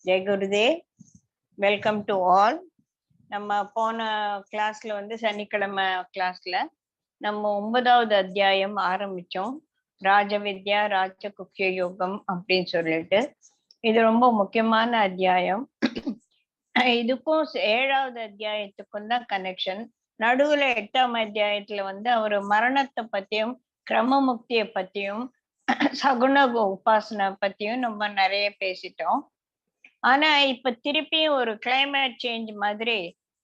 Jai Gurudev. Welcome to all. நம்ம போன கிளாஸ்ல வந்து சனிக்கிழமை கிளாஸ்ல நம்ம 9வது அத்தியாயம் ஆரம்பிச்சோம். ராஜவித்யா ராஜகுக்ய யோகம் அப்படின்னு சொல்லிட்டு இது ரொம்ப முக்கியமான அத்தியாயம். இதுக்கும் 7வது அத்தியாயத்துக்கும் தான் கனெக்ஷன். நடுவுல 8ஆம் அத்தியாயத்துல வந்து அவர் மரணத்தை பத்தியும் கிரமமுக்தியை பத்தியும் சகுண உபாசனை பத்தியும் நம்ம நிறைய பேசிட்டோம். ஆனா இப்ப திருப்பியும் ஒரு கிளைமேட் சேஞ்ச் மாதிரி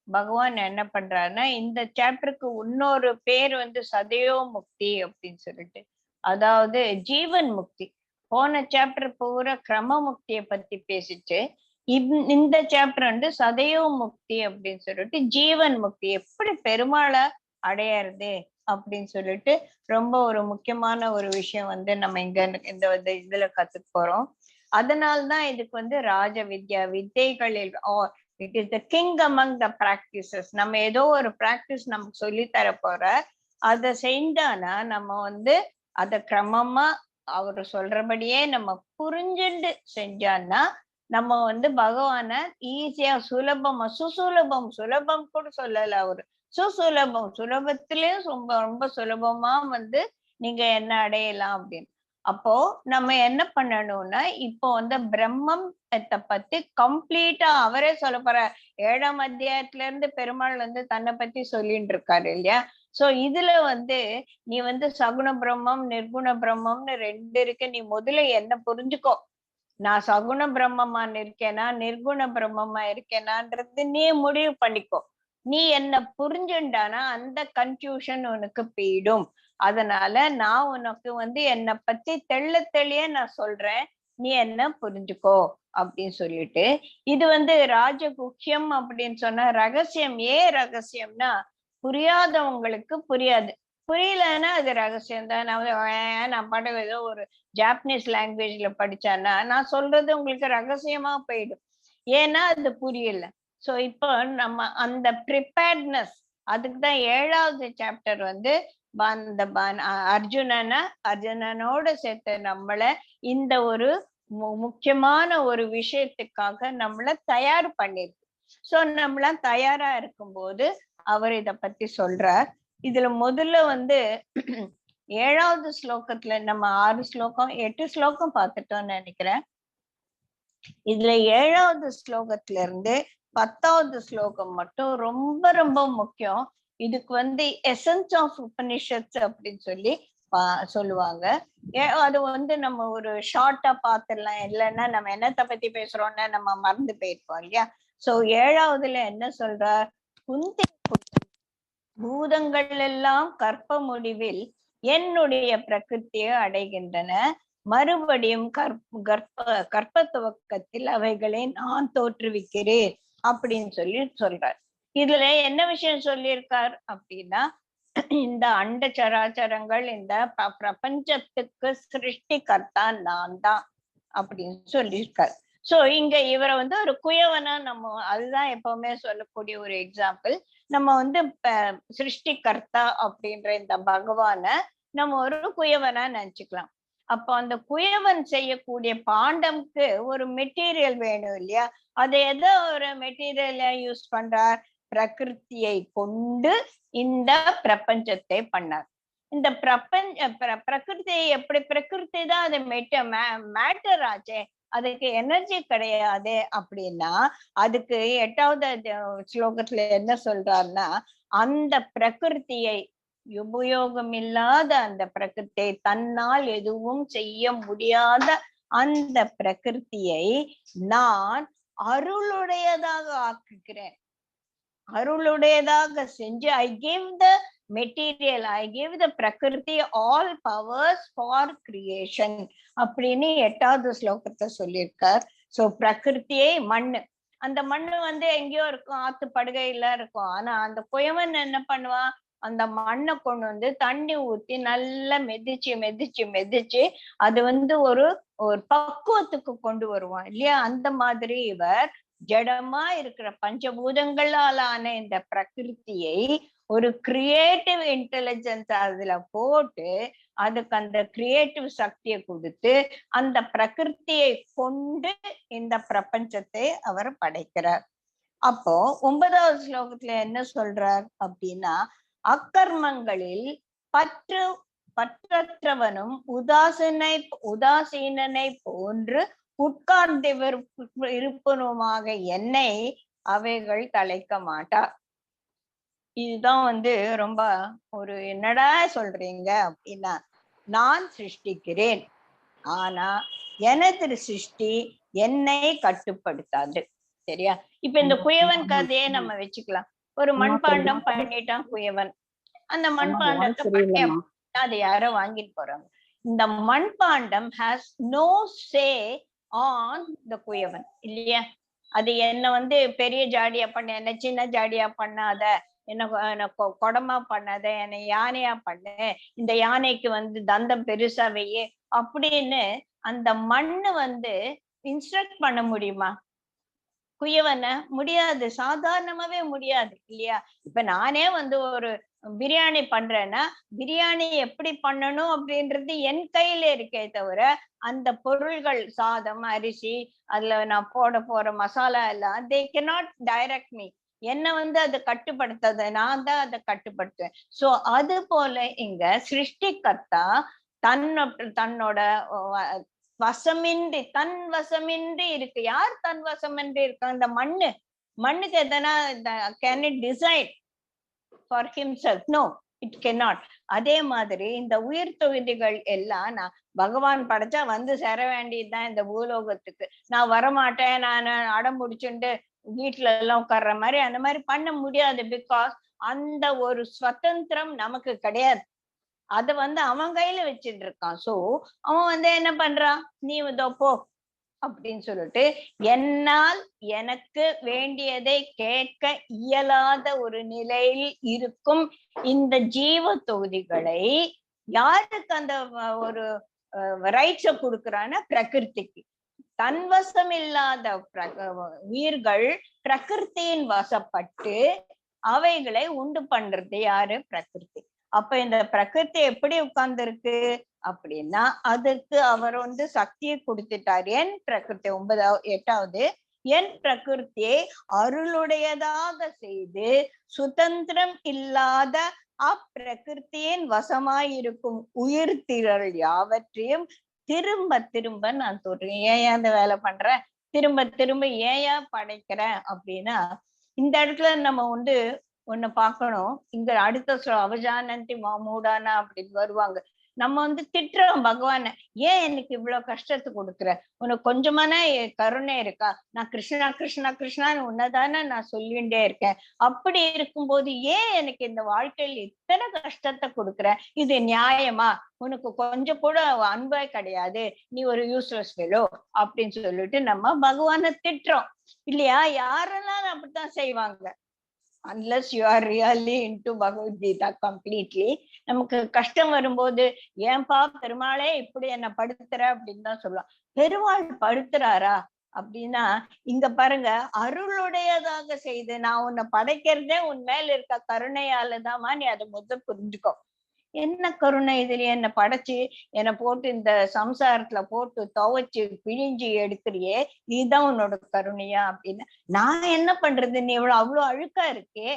பகவான் என்ன பண்றாருன்னா, இந்த சாப்டருக்கு இன்னொரு பேர் வந்து சதயோ முக்தி அப்படின்னு சொல்லிட்டு, அதாவது ஜீவன் முக்தி. போன சாப்டர் பூரா கிரம முக்தியை பத்தி பேசிட்டு இந்த சாப்டர் வந்து சதயோ முக்தி அப்படின்னு சொல்லிட்டு ஜீவன் முக்தி எப்படி பெருமாளை அடையறது அப்படின்னு சொல்லிட்டு ரொம்ப ஒரு முக்கியமான ஒரு விஷயம் வந்து நம்ம இந்த இதுல கத்துக்க போறோம். அதனால்தான் இதுக்கு வந்து ராஜ வித்யா வித்தைகளில் it is the king among the practices. நம்ம ஏதோ ஒரு பிராக்டிஸ் நமக்கு சொல்லி தர போற, அதை செஞ்சானா நம்ம வந்து அத கிரமமா அவரு சொல்றபடியே நம்ம புரிஞ்சுண்டு செஞ்சான்னா நம்ம வந்து பகவான ஈஸியா சுலபமா சுலபம் கூட சொல்லல அவரு, சுலபம் சுலபத்திலயும் ரொம்ப ரொம்ப சுலபமா வந்து நீங்க என்ன அடையலாம் அப்படின்னு. அப்போ நம்ம என்ன பண்ணணும்னா, இப்போ வந்து பிரம்மம் பத்தி கம்ப்ளீட்டா அவரே சொல்ல போற. 7ஆம் அத்தியாயத்துல இருந்து பெருமாள் வந்து தன்னை பத்தி சொல்லிட்டு இருக்காரு இல்லையா. சோ இதுல வந்து நீ வந்து சகுண பிரம்மம் நிர்குண பிரம்மம்னு 2 இருக்கு. நீ முதல்ல என்ன புரிஞ்சுக்கோ, நான் சகுண பிரம்மமா இருக்கேனா நிர்குண பிரம்மமா இருக்கேனான்றது நீ முடிவு பண்ணிக்கோ. நீ என்ன புரிஞ்சுண்டானா அந்த கன்ஃபியூஷன் உனக்கு போயிடும். அதனால நான் உனக்கு வந்து என்னை பத்தி தெளிய நான் சொல்றேன், நீ என்ன புரிஞ்சுக்கோ அப்படின்னு சொல்லிட்டு, இது வந்து ராஜகுக்கியம் அப்படின்னு சொன்னா ரகசியம். ஏன் ரகசியம்னா, புரியாதவங்களுக்கு புரியாது. புரியலன்னா அது ரகசியம் தான். நான் பாட்டு ஏதோ ஒரு ஜாப்பனீஸ் லாங்குவேஜ்ல படிச்சானா நான் சொல்றது உங்களுக்கு ரகசியமா போயிடும், ஏன்னா அது புரியல. சோ இப்போ நம்ம அந்த ப்ரிப்பேர்ட்னஸ், அதுக்குதான் 7வது சாப்டர் வந்து அர்ஜுனனோட சேர்த்து நம்மள இந்த ஒரு முக்கியமான ஒரு விஷயத்துக்காக நம்மள தயார் பண்ணிருக்கு. சோ நம்மள தயாரா இருக்கும்போது அவர் இத பத்தி சொல்றார். இதுல முதல்ல வந்து 7வது ஸ்லோகத்துல நம்ம 6 ஸ்லோகம் 8 ஸ்லோகம் பார்த்துட்டோம்னு நினைக்கிறேன். இதுல 7வது ஸ்லோகத்துல இருந்து 10வது ஸ்லோகம் மட்டும் ரொம்ப ரொம்ப முக்கியம். இதுக்கு வந்து எசன்ஸ் ஆஃப் உபனிஷத்ஸ் அப்படின்னு சொல்லி சொல்லுவாங்க. அது வந்து நம்ம ஒரு ஷார்ட்டா பாத்துடலாம், இல்லைன்னா நம்ம என்னத்தை பத்தி பேசுறோம்னா நம்ம மறந்து போயிருப்போம் இல்லையா. சோ 7வதுல என்ன சொல்றார், குந்தி பூதங்கள் எல்லாம் கற்ப முடிவில் என்னுடைய பிரகிருத்தியை அடைகின்றன, மறுபடியும் கற்ப துவக்கத்தில் அவைகளை நான் தோற்றுவிக்கிறேன் அப்படின்னு சொல்லி சொல்றார். இதுல என்ன விஷயம் சொல்லியிருக்கார் அப்படின்னா, இந்த அண்ட சராச்சரங்கள் இந்த பிரபஞ்சத்துக்கு சிருஷ்டிகர்த்தா நான் தான் அப்படின்னு சொல்லியிருக்கார். சோ இங்க இவரை வந்து ஒரு குயவனா நம்ம, அதுதான் எப்பவுமே சொல்லக்கூடிய ஒரு எக்ஸாம்பிள். நம்ம வந்து சிருஷ்டிகர்த்தா அப்படின்ற இந்த பகவான நம்ம ஒரு குயவனா நினைச்சுக்கலாம். அப்போ அந்த குயவன் செய்யக்கூடிய பாண்டம்க்கு ஒரு மெட்டீரியல் வேணும் இல்லையா. அதை எதோ ஒரு மெட்டீரியலா யூஸ் பண்றார், பிரகிருத்தியை கொண்டு இந்த பிரபஞ்சத்தை பண்ணார். இந்த பிரகிருதியை எப்படி, பிரகிருதி தான் அது மேட்டர் ஆச்சே, அதுக்கு எனர்ஜி கிடையாது அப்படின்னா அதுக்கு 8வது ஸ்லோகத்துல என்ன சொல்றாருன்னா, அந்த பிரகிருத்தியை உபயோகம் இல்லாத அந்த பிரகிருத்தியை, தன்னால் எதுவும் செய்ய முடியாத அந்த பிரகிருத்தியை நான் அருளுடையதாக ஆக்குகிறேன், அருளுடையதாக செஞ்சு I give the material, I give the பிரகிருதி ஆல் பவர்ஸ் ஃபார் கிரியேஷன் அப்படின்னு 8வது ஸ்லோகத்தை சொல்லியிருக்கார். சோ பிரகிருத்தியை மண்ணு, அந்த மண்ணு வந்து எங்கேயோ இருக்கும், ஆத்து படுகையில இருக்கும். ஆனா அந்த குயவன் என்ன பண்ணுவான், அந்த மண்ணை கொண்டு வந்து தண்ணி ஊத்தி நல்லா மெதிச்சு அது வந்து ஒரு பக்குவத்துக்கு கொண்டு வருவான் இல்லையா. அந்த மாதிரி இவர் ஜடமா இருக்கிற பஞ்சபூதங்களாலான இந்த பிரகிருத்தியை ஒரு கிரியேட்டிவ் இன்டெலிஜென்ஸ் அதுல போட்டு அதுக்கு அந்த கிரியேட்டிவ் சக்தியை கொடுத்து அந்த பிரகிருத்தியை கொண்டு இந்த பிரபஞ்சத்தை அவர் படைக்கிறார். அப்போ 9வது ஸ்லோகத்துல என்ன சொல்றார் அப்படின்னா, அக்கர்மங்களில் பற்றற்றவனும் உதாசீனனை போன்று உட்கார்ந்து இருப்பனுமாக என்னை அவைகள் கலைக்க மாட்டார். இதுதான் ரொம்ப ஒரு என்னடா சொல்றீங்க அப்படின்னா, நான் சிருஷ்டிக்கிறேன், ஆனா எனது சிருஷ்டி என்னை கட்டுப்படுத்தாது. சரியா? இப்ப இந்த குயவன் கதையே நம்ம வச்சுக்கலாம். ஒரு மண்பாண்டம் பண்ணிட்டான் குயவன். அந்த மண்பாண்டத்தை பண்ணி அதை யாரோ வாங்கிட்டு போறாங்க. இந்த மண்பாண்டம் has no say on the குயவன் இல்லையா? அது என்ன பெரிய ஜாடியா பண்ண, என்ன சின்ன ஜாடியா பண்ணாத, என்ன குடமா பண்ணாத, என்னை யானையா பண்ணு, இந்த யானைக்கு தந்தம் பெருசா வையே அப்படின்னு அந்த மண்ணு இன்ஸ்ட்ரக்ட் பண்ண முடியுமா குயவன? முடியாது, சாதாரணமாவே முடியாது இல்லையா? இப்ப நானே ஒரு பிரியாணி பண்றேன்னா பிரியாணி எப்படி பண்ணணும் அப்படின்றது என் கையில இருக்கே தவிர அந்த பொருள்கள் சாதம், அரிசி, அதுல நான் போட போற மசாலா எல்லாம் they cannot direct me. என்ன அதை கட்டுப்படுத்தாது, நான் தான் அதை கட்டுப்படுத்துவேன். சோ அது போல இங்க சிருஷ்டிகர்த்தா தன்னோட வசமின்றி, தன் வசமின்றி இருக்கு. யார் தன் வசமின்றி இருக்க? இந்த மண்ணுக்கு எதனா can it decide for himself? No, it cannot. அதே மாதிரி இந்த உயிர் தொகுதிகள் எல்லாம் நான் பகவான் படைச்சா சேர வேண்டியதுதான் இந்த பூலோகத்துக்கு. நான் வரமாட்டேன், நான் அடம் முடிச்சுட்டு வீட்டுல எல்லாம் உட்கார்ற மாதிரி அந்த மாதிரி பண்ண முடியாது. பிகாஸ் அந்த ஒரு சுதந்திரம் நமக்கு கிடையாது. அத அவன் கையில வச்சுட்டு இருக்கான். சோ அவன் என்ன பண்றான், நீ போ அப்படின்னு சொல்லிட்டு என்னால் எனக்கு வேண்டியதை கேட்க இயலாத ஒரு நிலையில் இருக்கும் இந்த ஜீவ தொகுதிகளை யாருக்கு அந்த ஒரு ரைட்ஸ கொடுக்குறான்னா பிரகிருதிக்கு. தன்வசம் இல்லாத உயிர்கள் பிரகிருத்தியின் வசப்பட்டு அவைகளை உண்டு பண்றது யாரு? பிரகிருதி. அப்ப இந்த பிரகிருதி எப்படி உட்கார்ந்து இருக்கு அப்படின்னா அதுக்கு அவர் சக்தியை கொடுத்துட்டார். என் பிரகிருதி 8வது என் பிரகிருத்தியை அருளுடையதாக செய்து சுதந்திரம் இல்லாத அப்பிரகிருத்தியின் வசமாயிருக்கும் உயிர் திரள் யாவற்றையும் திரும்ப திரும்ப நான் சொல்றேன். ஏன் அந்த வேலை பண்றேன், திரும்ப திரும்ப ஏன் படைக்கிறேன் அப்படின்னா, இந்த இடத்துல நம்ம ஒண்ணு பாக்கணும். இங்க அடுத்த அவஜானந்தி மாமூடானா அப்படின்னு வருவாங்க. நம்ம திட்டுறோம் பகவான, ஏன் எனக்கு இவ்வளவு கஷ்டத்தை கொடுக்குற, உனக்கு கொஞ்சமான கருணை இருக்கா? நான் கிருஷ்ணா கிருஷ்ணா கிருஷ்ணான்னு உன்னதானே நான் சொல்லிண்டே இருக்கேன். அப்படி இருக்கும்போது ஏன் எனக்கு இந்த வாழ்க்கையில் இத்தனை கஷ்டத்தை கொடுக்குற? இது நியாயமா? உனக்கு கொஞ்சம் கூட அன்பே கிடையாது, நீ ஒரு யூஸ்லெஸ் ஃபெலோ அப்படின்னு சொல்லிட்டு நம்ம பகவானை திட்டுறோம் இல்லையா? யாரெல்லாம் அப்படித்தான் செய்வாங்க. unless you are really into Bhagavad Gita completely. நமக்கு கஷ்டம் வரும்போது ஏன்பா பெருமாளே இப்படி என்ன படுத்துற அப்படின்னு தான் சொல்லுவான். பெருமாள் படுத்துறாரா அப்படின்னா இங்க பாருங்க, அருளுடையதாக செய்து நான் உன்னை படைக்கிறதே உன் மேல இருக்க கருணையாலதாமா, நீ அதை முதல் புரிஞ்சுக்கோ. என்ன கருணை இதுல, என்ன படைச்சு என்னை போட்டு இந்த சம்சாரத்துல போட்டு துவைச்சு பிழிஞ்சு எடுக்கிறியே, இதுதான் உன்னோட கருணையா அப்படின்னு. நான் என்ன பண்றது, நீ அவ்வளவு அழுக்கா இருக்கே,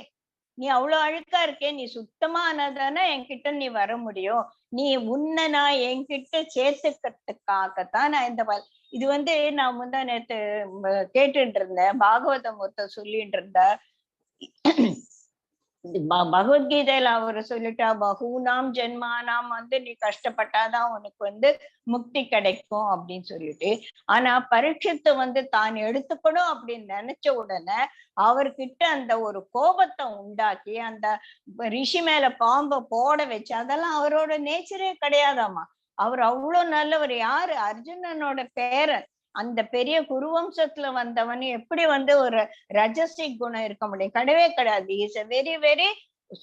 நீ சுத்தமானதானே என்கிட்ட நீ வர முடியும். நீ உன்னை நான் என்கிட்ட சேர்த்துக்கிறதுக்காகத்தான் நான் இந்த இது நான் முந்தா நேத்து கேட்டுட்டு இருந்தேன். பாகவதம் ஒருத்தர் சொல்லிட்டு இருந்தார். பகவத்கீதையில அவரு சொல்லிட்டா, பகுநாம் ஜென்மானாம் நீ கஷ்டப்பட்டாதான் உனக்கு முக்தி கிடைக்கும் அப்படின்னு சொல்லிட்டு. ஆனா பரீட்சித்து தான் எடுத்துக்கணும் அப்படின்னு நினைச்ச உடனே அவர்கிட்ட அந்த ஒரு கோபத்தை உண்டாக்கி அந்த ரிஷி மேல பாம்பை போட வச்சு, அதெல்லாம் அவரோட நேச்சரே கிடையாதாமா. அவர் அவ்வளவு நல்லவர். யாரு? அர்ஜுனனோட பேரன். அந்த பெரிய குருவம்சத்துல வந்தவன் எப்படி ஒரு ரஜசிக் குணம் இருக்க முடியும்? கிடையவே கிடையாது. Is a very very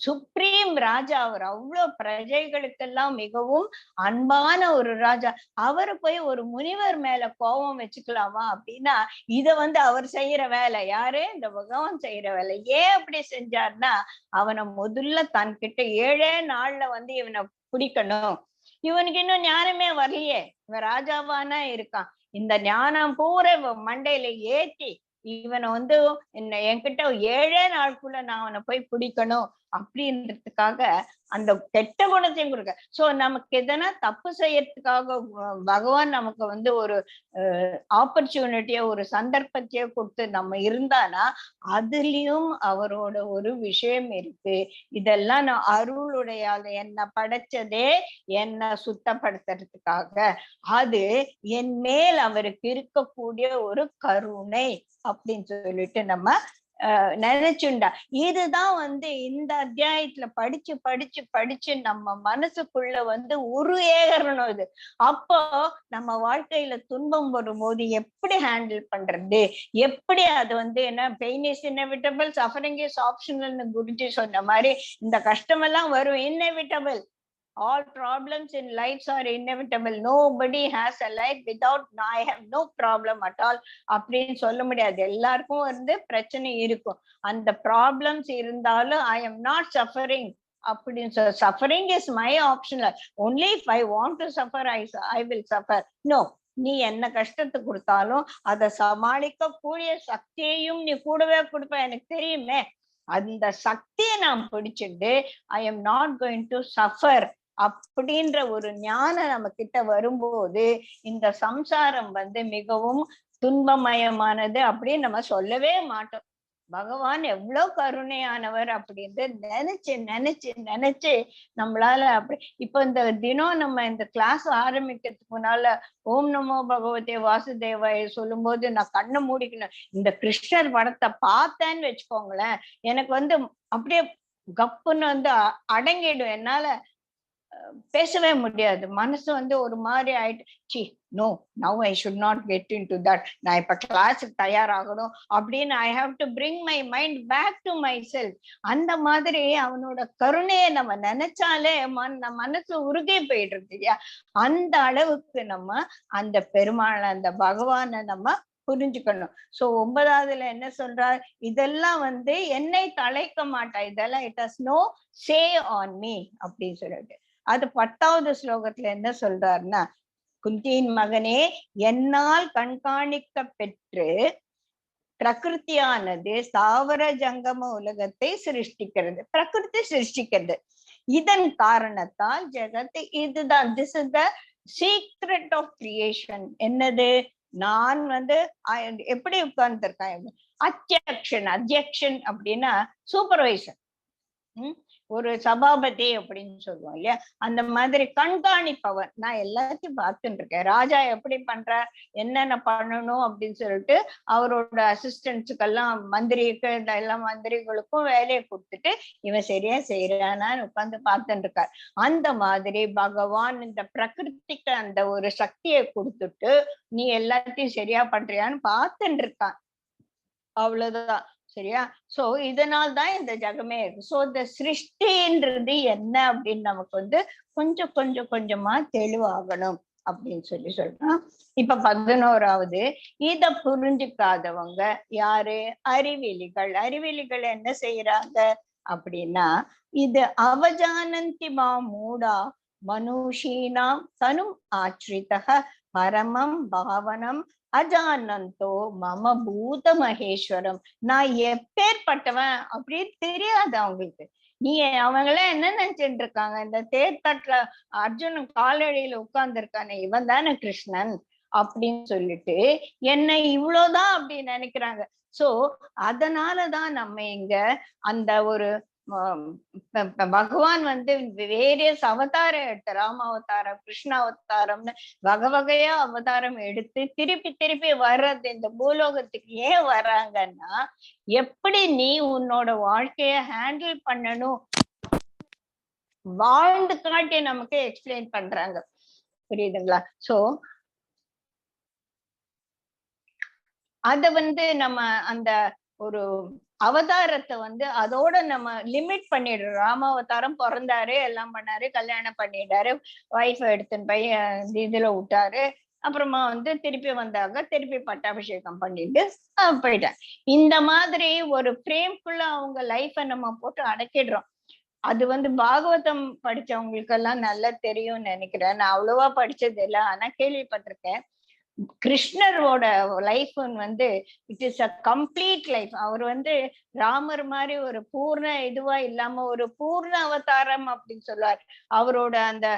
supreme ராஜா அவர், அவ்வளவு பிரஜைகளுக்கெல்லாம் மிகவும் அன்பான ஒரு ராஜா. அவரு போய் ஒரு முனிவர் மேல கோபம் வச்சுக்கலாமா அப்படின்னா, இத அவர் செய்யற வேலை யாரு, இந்த பகவான் செய்யற வேலை. ஏன் அப்படி செஞ்சார்னா, அவனை முதல்ல தன்கிட்ட 7 நாள்ல இவனை பிடிக்கணும். இவனுக்கு இன்னும் ஞானமே வரலையே, இவன் ராஜாவானா இருக்கான். இந்த ஞானம் பூரா மண்டையில ஏத்தி இவனை என்கிட்ட 7 நாளுக்குள்ள நான் அவனை போய் பிடிக்கணும் அப்படின்றதுக்காக அந்த கெட்ட குணத்தையும் கொடுக்க. சோ நமக்கு எதனா தப்பு செய்யறதுக்காக பகவான் நமக்கு ஒரு ஆப்பர்ச்சுனிட்டியோ ஒரு சந்தர்ப்பத்தையோ கொடுத்து நம்ம இருந்தானா அதுலயும் அவரோட ஒரு விஷயம் இருக்கு. இதெல்லாம் நான் அருளுடைய என்ன படைச்சதே என்ன சுத்தப்படுத்துறதுக்காக, அது என் மேல் அவருக்கு இருக்கக்கூடிய ஒரு கருணை அப்படின்னு சொல்லிட்டு நம்ம நினைச்சுண்டா. இதுதான் இந்த அத்தியாயத்துல படிச்சு படிச்சு படிச்சு நம்ம மனசுக்குள்ள உருவேறணும். இது அப்போ நம்ம வாழ்க்கையில துன்பம் வரும்போது எப்படி ஹேண்டில் பண்றது, எப்படி அது என்ன pain is inevitable, suffering is ஆப்ஷனல்னு குருஜி சொன்ன மாதிரி இந்த கஷ்டமெல்லாம் வரும், inevitable. All problems in lives are inevitable. Nobody has a life without I have no problem at all அப்படின்னு சொல்ல முடியாது. எல்லாருக்கும் பிரச்சனை இருக்கும். அந்த ப்ராப்ளம்ஸ் இருந்தாலும் I am not suffering அப்படின்னு suffering is my optional. Only if I want to suffer I will suffer. No, நீ என்ன கஷ்டத்தை கொடுத்தாலும் அதை சமாளிக்க கூடிய சக்தியையும் நீ கூடவே கொடுப்ப, எனக்கு தெரியுமே. அந்த சக்தியை நான் பிடிச்சிட்டு I am not going to suffer அப்படின்ற ஒரு ஞானம் நம்ம கிட்ட வரும்போது இந்த சம்சாரம் மிகவும் துன்பமயமானது அப்படின்னு நம்ம சொல்லவே மாட்டோம். பகவான் எவ்வளவு கருணையானவர் அப்படின்னு நினைச்சு நினைச்சு நினைச்சு நம்மளால அப்படி இப்ப இந்த தினம் நம்ம இந்த கிளாஸ் ஆரம்பிக்கிறதுக்கு முன்னால ஓம் நமோ பகவதே வாசுதேவாய சொல்லும் போது நான் கண்ணை மூடிக்கணும். இந்த கிருஷ்ணர் படத்தை பார்த்தேன்னு வச்சுக்கோங்களேன், எனக்கு அப்படியே கப்புன்னு அடங்கிடும். என்னால பேசவே முடியாது. மனசு ஒரு மாதிரி ஆயிட்டு, see no now I should not get into that, நான் இப்ப கிளாஸுக்கு தயாராகணும் அப்படின்னு I have to bring my mind back to myself. அந்த மாதிரி அவனோட கருணையை நம்ம நினைச்சாலே மனசு உருகி போயிடுறது இல்லையா. அந்த அளவுக்கு நம்ம அந்த பெருமாள் அந்த பகவானை நம்ம புரிஞ்சுக்கணும். சோ 9வதுல என்ன சொல்றார், இதெல்லாம் என்னை தழைக்க மாட்டா, இதெல்லாம் it has no say on me அப்படின்னு சொல்லிட்டு. அது 10வது ஸ்லோகத்துல என்ன சொல்றாருன்னா, குந்தியின் மகனே, என்னால் கண்காணிக்க பெற்று பிரகிருத்தியானது ஸ்தாவர ஜங்கம உலகத்தை சிருஷ்டிக்கிறது, பிரகிருதி சிருஷ்டிக்கிறது. இதன் காரணத்தால் ஜெகத் இதுதான், this is the secret of creation. என்னது, நான் எப்படி உட்கார்ந்துருக்கேன், அத்தியக்ஷன் அப்படின்னா சூப்பர்வைசர், ஒரு சபாபதி அப்படின்னு சொல்லுவோம் இல்லையா, அந்த மாதிரி கண்காணிப்பவர். நான் எல்லாத்தையும் பார்த்துட்டு இருக்கேன். ராஜா எப்படி பண்றார், என்னென்ன பண்ணணும் அப்படின்னு சொல்லிட்டு அவரோட அசிஸ்டன்ஸுக்கெல்லாம் மந்திரிக்கு எல்லாம் மந்திரிகளுக்கும் வேலையை கொடுத்துட்டு இவன் சரியா செய்யறானான்னு உட்கார்ந்து பார்த்துட்டு இருக்கார். அந்த மாதிரி பகவான் இந்த பிரகிருதிக்கு அந்த ஒரு சக்தியை கொடுத்துட்டு நீ எல்லாத்தையும் சரியா பண்றியான்னு பார்த்துட்டு இருக்கான். அவ்வளவுதான், சரியா. சோ இதனால்தான் இந்த ஜகமே இருக்கு. சோ இந்த சிருஷ்டின்றது என்ன அப்படின்னு நமக்கு கொஞ்சம் கொஞ்சம் கொஞ்சமா தெளிவாகணும் அப்படின்னு சொல்றான். இப்ப 11வது, இத புரிஞ்சுக்காதவங்க யாரு, அறிவிலிகள். அறிவிலிகள் என்ன செய்யறாங்க அப்படின்னா, இது அவஜானந்தி மா மூடா மனுஷீனாம் தனும் ஆச்ரிதக பரமம் பாவனம் அஜானந்தோ மம பூத மகேஸ்வரம். நான் எப்பேற்பட்டவன் அப்படின்னு தெரியாது அவங்களுக்கு. நீ அவங்களாம் என்ன நினைச்சிட்டு இருக்காங்க, இந்த தேர்தட்டுல அர்ஜுனன் காலடியில உட்கார்ந்து இருக்கானே இவன் தானே கிருஷ்ணன் அப்படின்னு சொல்லிட்டு என்னை இவ்வளவுதான் அப்படின்னு நினைக்கிறாங்க. சோ அதனாலதான் நம்ம இங்க அந்த ஒரு பகவான் வேரியஸ் அவதாரம் எடுத்த, ராம அவதாரம், கிருஷ்ண அவதாரம்னு வகை வகையா அவதாரம் எடுத்து திருப்பி திருப்பி வர்றது இந்த பூலோகத்துக்கு ஏன் வர்றாங்கன்னா, எப்படி நீ உன்னோட வாழ்க்கைய ஹேண்டில் பண்ணணும் வாழ்ந்து காட்டி நமக்கு எக்ஸ்பிளைன் பண்றாங்க. புரியுதுங்களா? சோ அத நம்ம அந்த ஒரு அவதாரத்தை வந்து அதோட நம்ம லிமிட் பண்ணிடுறோம். ராமாவதாரம் பிறந்தாரு, எல்லாம் பண்ணாரு, கல்யாணம் பண்ணிட்டாரு, ஒய்ஃப் எடுத்துன்னு போய் இதுல விட்டாரு, அப்புறமா வந்து திருப்பி வந்தாங்க, திருப்பி பட்டாபிஷேகம் பண்ணிட்டு போயிட்டாங்க. இந்த மாதிரி ஒரு ஃப்ரேம்குள்ள அவங்க லைஃப நம்ம போட்டு அடக்கிடுறோம். அது வந்து பாகவதம் படிச்சவங்களுக்கு எல்லாம் நல்லா தெரியும்னு நினைக்கிறேன். நான் அவ்வளவா படிச்சது இல்லை, ஆனா கேள்விப்பட்டிருக்கேன். கிருஷ்ணரோட லைஃப் வந்து it is a complete life. அவர் வந்து ராமர் மாதிரி ஒரு பூர்ண இதுவா இல்லாம ஒரு பூர்ண அவதாரம் அப்படின்னு சொல்லுவார். அவரோட அந்த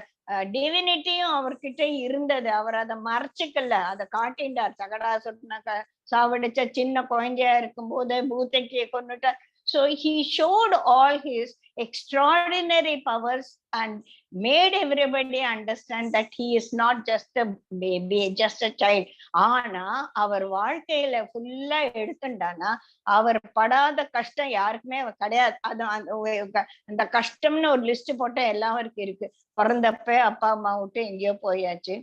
டிவினிட்டியும் அவர்கிட்ட இருந்தது. அவர் அதை மறைச்சிக்கல, அதை காட்டிண்டார். சகடாசுரனை சாவடிச்ச சின்ன குழந்தையா இருக்கும் போது பூதக்கியை கொண்டுட்டார். So he showed all his extraordinary powers and made everybody understand that he is not just a baby, just a child. ஆனா அவர் வாழ்க்கையில ஃபுல்லா எடுத்துட்டானா அவர் படாத கஷ்டம் யாருக்குமே கிடையாது. அது அந்த கஷ்டம்னு ஒரு லிஸ்ட் போட்ட எல்லாருக்கும் இருக்கு. பிறந்தப்ப அப்பா அம்மா விட்டு எங்கேயோ போயாச்சு,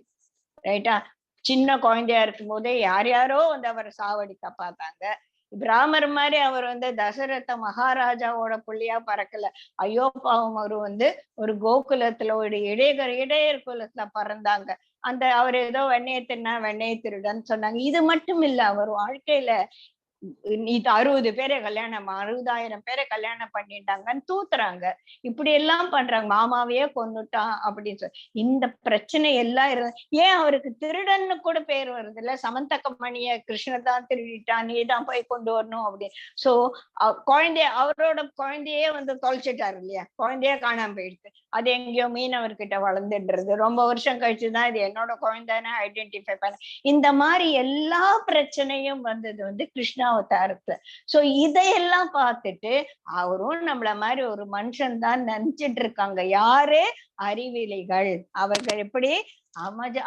ரைட்டா? சின்ன குழந்தையா இருக்கும் போதே யார் யாரோ வந்து அவரை சாவடிக்க பார்த்தாங்க. ராமர் மாதிரி அவர் வந்து தசரத மகாராஜாவோட புள்ளியா பறக்கல. ஐயோ பாவம், அவர் வந்து ஒரு கோகுலத்துல ஒரு இடையர் குலத்துல பறந்தாங்க. அந்த அவர் ஏதோ வெண்ணெயை தின்னா வெண்ணெயை திருடன்னு சொன்னாங்க. இது மட்டும் இல்ல, அவர் வாழ்க்கையில 60 பேரை கல்யாணம் 60,000 பேரை கல்யாணம் பண்ணிட்டாங்கன்னு தூத்துறாங்க. இப்படி எல்லாம் பண்றாங்க. மாமாவையே கொன்னுட்டான் அப்படின்னு சொல்லி இந்த பிரச்சனை எல்லாம் ஏன் அவருக்கு திருடன்னு கூட பேர் வருது இல்ல? சமந்தகமணிய கிருஷ்ண தான் திருடிட்டான், நீ தான் போய் கொண்டு வரணும் அப்படின்னு. சோ அவரோட குழந்தையே வந்து தொலைச்சிட்டாரு இல்லையா? குழந்தையே காணாம போயிடுது. அது எங்கேயோ மீனவர்கிட்ட வளர்ந்துடுறது. ரொம்ப வருஷம் கழிச்சுதான் இது என்னோட குழந்தைன்னு ஐடென்டிஃபை பண்ண. இந்த மாதிரி எல்லா பிரச்சனையும் வந்தது வந்து கிருஷ்ணாவதாரத்துல. சோ இதையெல்லாம் பார்த்துட்டு அவரும் நம்மள மாதிரி ஒரு மனுஷன் தான் நினைச்சிட்டு இருக்காங்க. யாரு? அறிவிலிகள். அவர்கள் எப்படி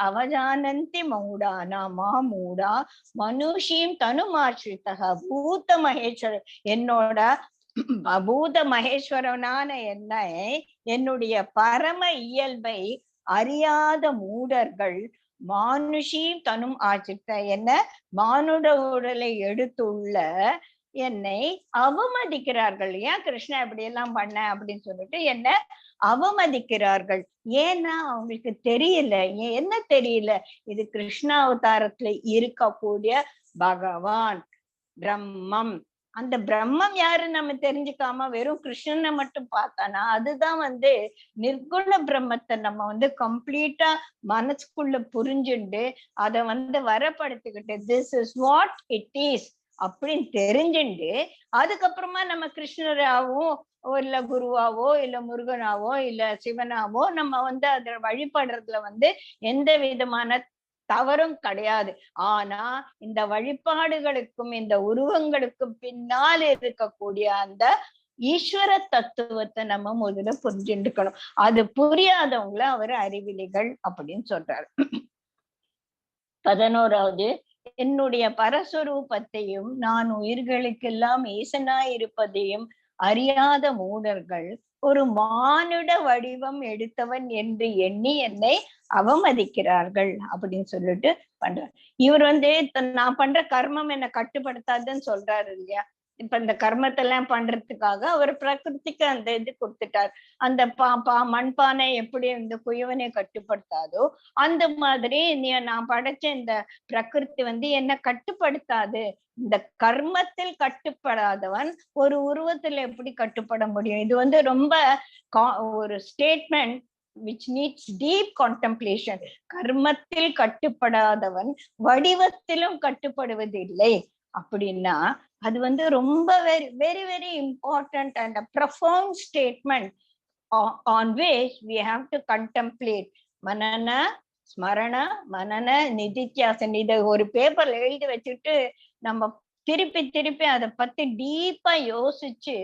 அவஜானந்தி மௌடானா மாமூடா மனுஷீம் தனுமாஸ்ரிதா பூத மகேஸ்வரர். என்னோட பூத மகேஸ்வரனான என்னுடைய பரம இயல்பை அறியாத மூடர்கள் மானுஷி தனும் ஆச்சித்த என்ன மானுட உடலை எடுத்துள்ள என்னை அவமதிக்கிறார்கள். ஏன் கிருஷ்ணா இப்படி எல்லாம் பண்ண அப்படின்னு சொல்லிட்டு என்ன அவமதிக்கிறார்கள். ஏன்னா அவங்களுக்கு தெரியல. என்ன தெரியல? இது கிருஷ்ணாவதாரத்துல இருக்கக்கூடிய பகவான் பிரம்மம். அந்த பிரம்மம் யாரு நம்ம தெரிஞ்சுக்காம வெறும் கிருஷ்ணனை மட்டும் பார்த்தானா அதுதான் வந்து நிர்குண பிரம்மத்தை நம்ம வந்து கம்ப்ளீட்டா மனசுக்குள்ள புரிஞ்சுண்டு அதை வந்து வரப்படுத்திக்கிட்டு this is what it is அப்படின்னு தெரிஞ்சுண்டு அதுக்கப்புறமா நம்ம கிருஷ்ணராவோ இல்ல குருவாவோ இல்ல முருகனாவோ இல்ல சிவனாவோ நம்ம வந்து அதை வழிபடுறதுல வந்து எந்த விதமான தவறும் கிடையாது. ஆனா இந்த வழிபாடுகளுக்கும் இந்த உருவங்களுக்கும் பின்னால் இருக்கக்கூடிய அந்த ஈஸ்வர தத்துவத்தை நம்ம முதல்ல புரிஞ்சுக்கணும். அது புரியாதவங்கள அவர் அறிவிலிகள் அப்படின்னு சொல்றாரு. 11வது, என்னுடைய பரஸ்வரூபத்தையும் நான் உயிர்களுக்கெல்லாம் ஈசனாய் இருப்பதையும் அறியாத மூடர்கள் ஒரு மானுட வடிவம் எடுத்தவன் என்று எண்ணி என்னை அவமதிக்கிறார்கள் அப்படின்னு சொல்லிட்டு பண்றாரு. இவர் வந்து நான் பண்ற கர்மம் என்னை கட்டுப்படுத்தாதுன்னு சொல்றாரு இல்லையா? இப்ப இந்த கர்மத்தை எல்லாம் பண்றதுக்காக அவர் பிரகிருதிக்கு அந்த இது கொடுத்துட்டார். அந்த மண்பானை எப்படி இந்த குயவனை கட்டுப்படுத்தாதோ அந்த மாதிரி நான் படைச்ச இந்த பிரகிருதி வந்து என்ன கட்டுப்படுத்தாது. இந்த கர்மத்தில் கட்டுப்படாதவன் ஒரு உருவத்துல எப்படி கட்டுப்பட முடியும்? இது வந்து ரொம்ப ஒரு statement which needs deep contemplation. கர்மத்தில் கட்டுப்படாதவன் வடிவத்திலும் கட்டுப்படுவதில்லை அப்படின்னா அது வந்து ரொம்ப very very very important and a profound statement on which we have to contemplate. மனன ஸ்மரண மனன நிதித்தியாசன் இதை ஒரு பேப்பர்ல எழுதி வச்சுட்டு நம்ம திருப்பி திருப்பி அதை பத்தி டீப்பா யோசிச்சு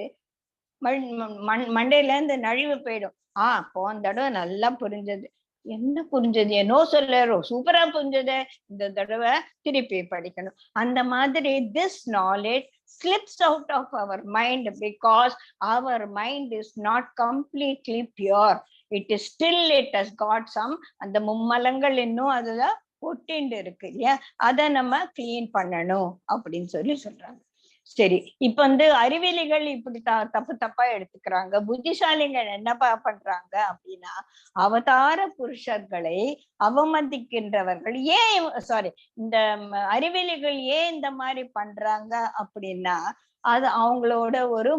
மண்டையில இருந்து நழிவு போயிடும். போன தடவை நல்லா புரிஞ்சது. என்ன புரிஞ்சது? என்னோ சொல்லறோ சூப்பரா புரிஞ்சது, இந்த தடவை திருப்பி படிக்கணும். அந்த மாதிரி this knowledge slips out of our mind because our mind is not completely pure. It is still, it has got some அந்த மும்மலங்கள் இன்னும் அதுல ஒட்டிண்டு இருக்கு இல்லையா? அதை நம்ம கிளீன் பண்ணணும் அப்படின்னு சொல்லி சொல்றாங்க. சரி, இப்ப வந்து அறிவிலிகள் இப்படி தப்பு தப்பா எடுத்துக்கிறாங்க. புத்திசாலிகள் என்னப்பா பண்றாங்க அப்படின்னா, அவதார புருஷர்களை அவமதிக்கின்றவர்கள் ஏன் சாரி இந்த அறிவிலிகள் ஏன் இந்த மாதிரி பண்றாங்க அப்படின்னா, அது அவங்களோட ஒரு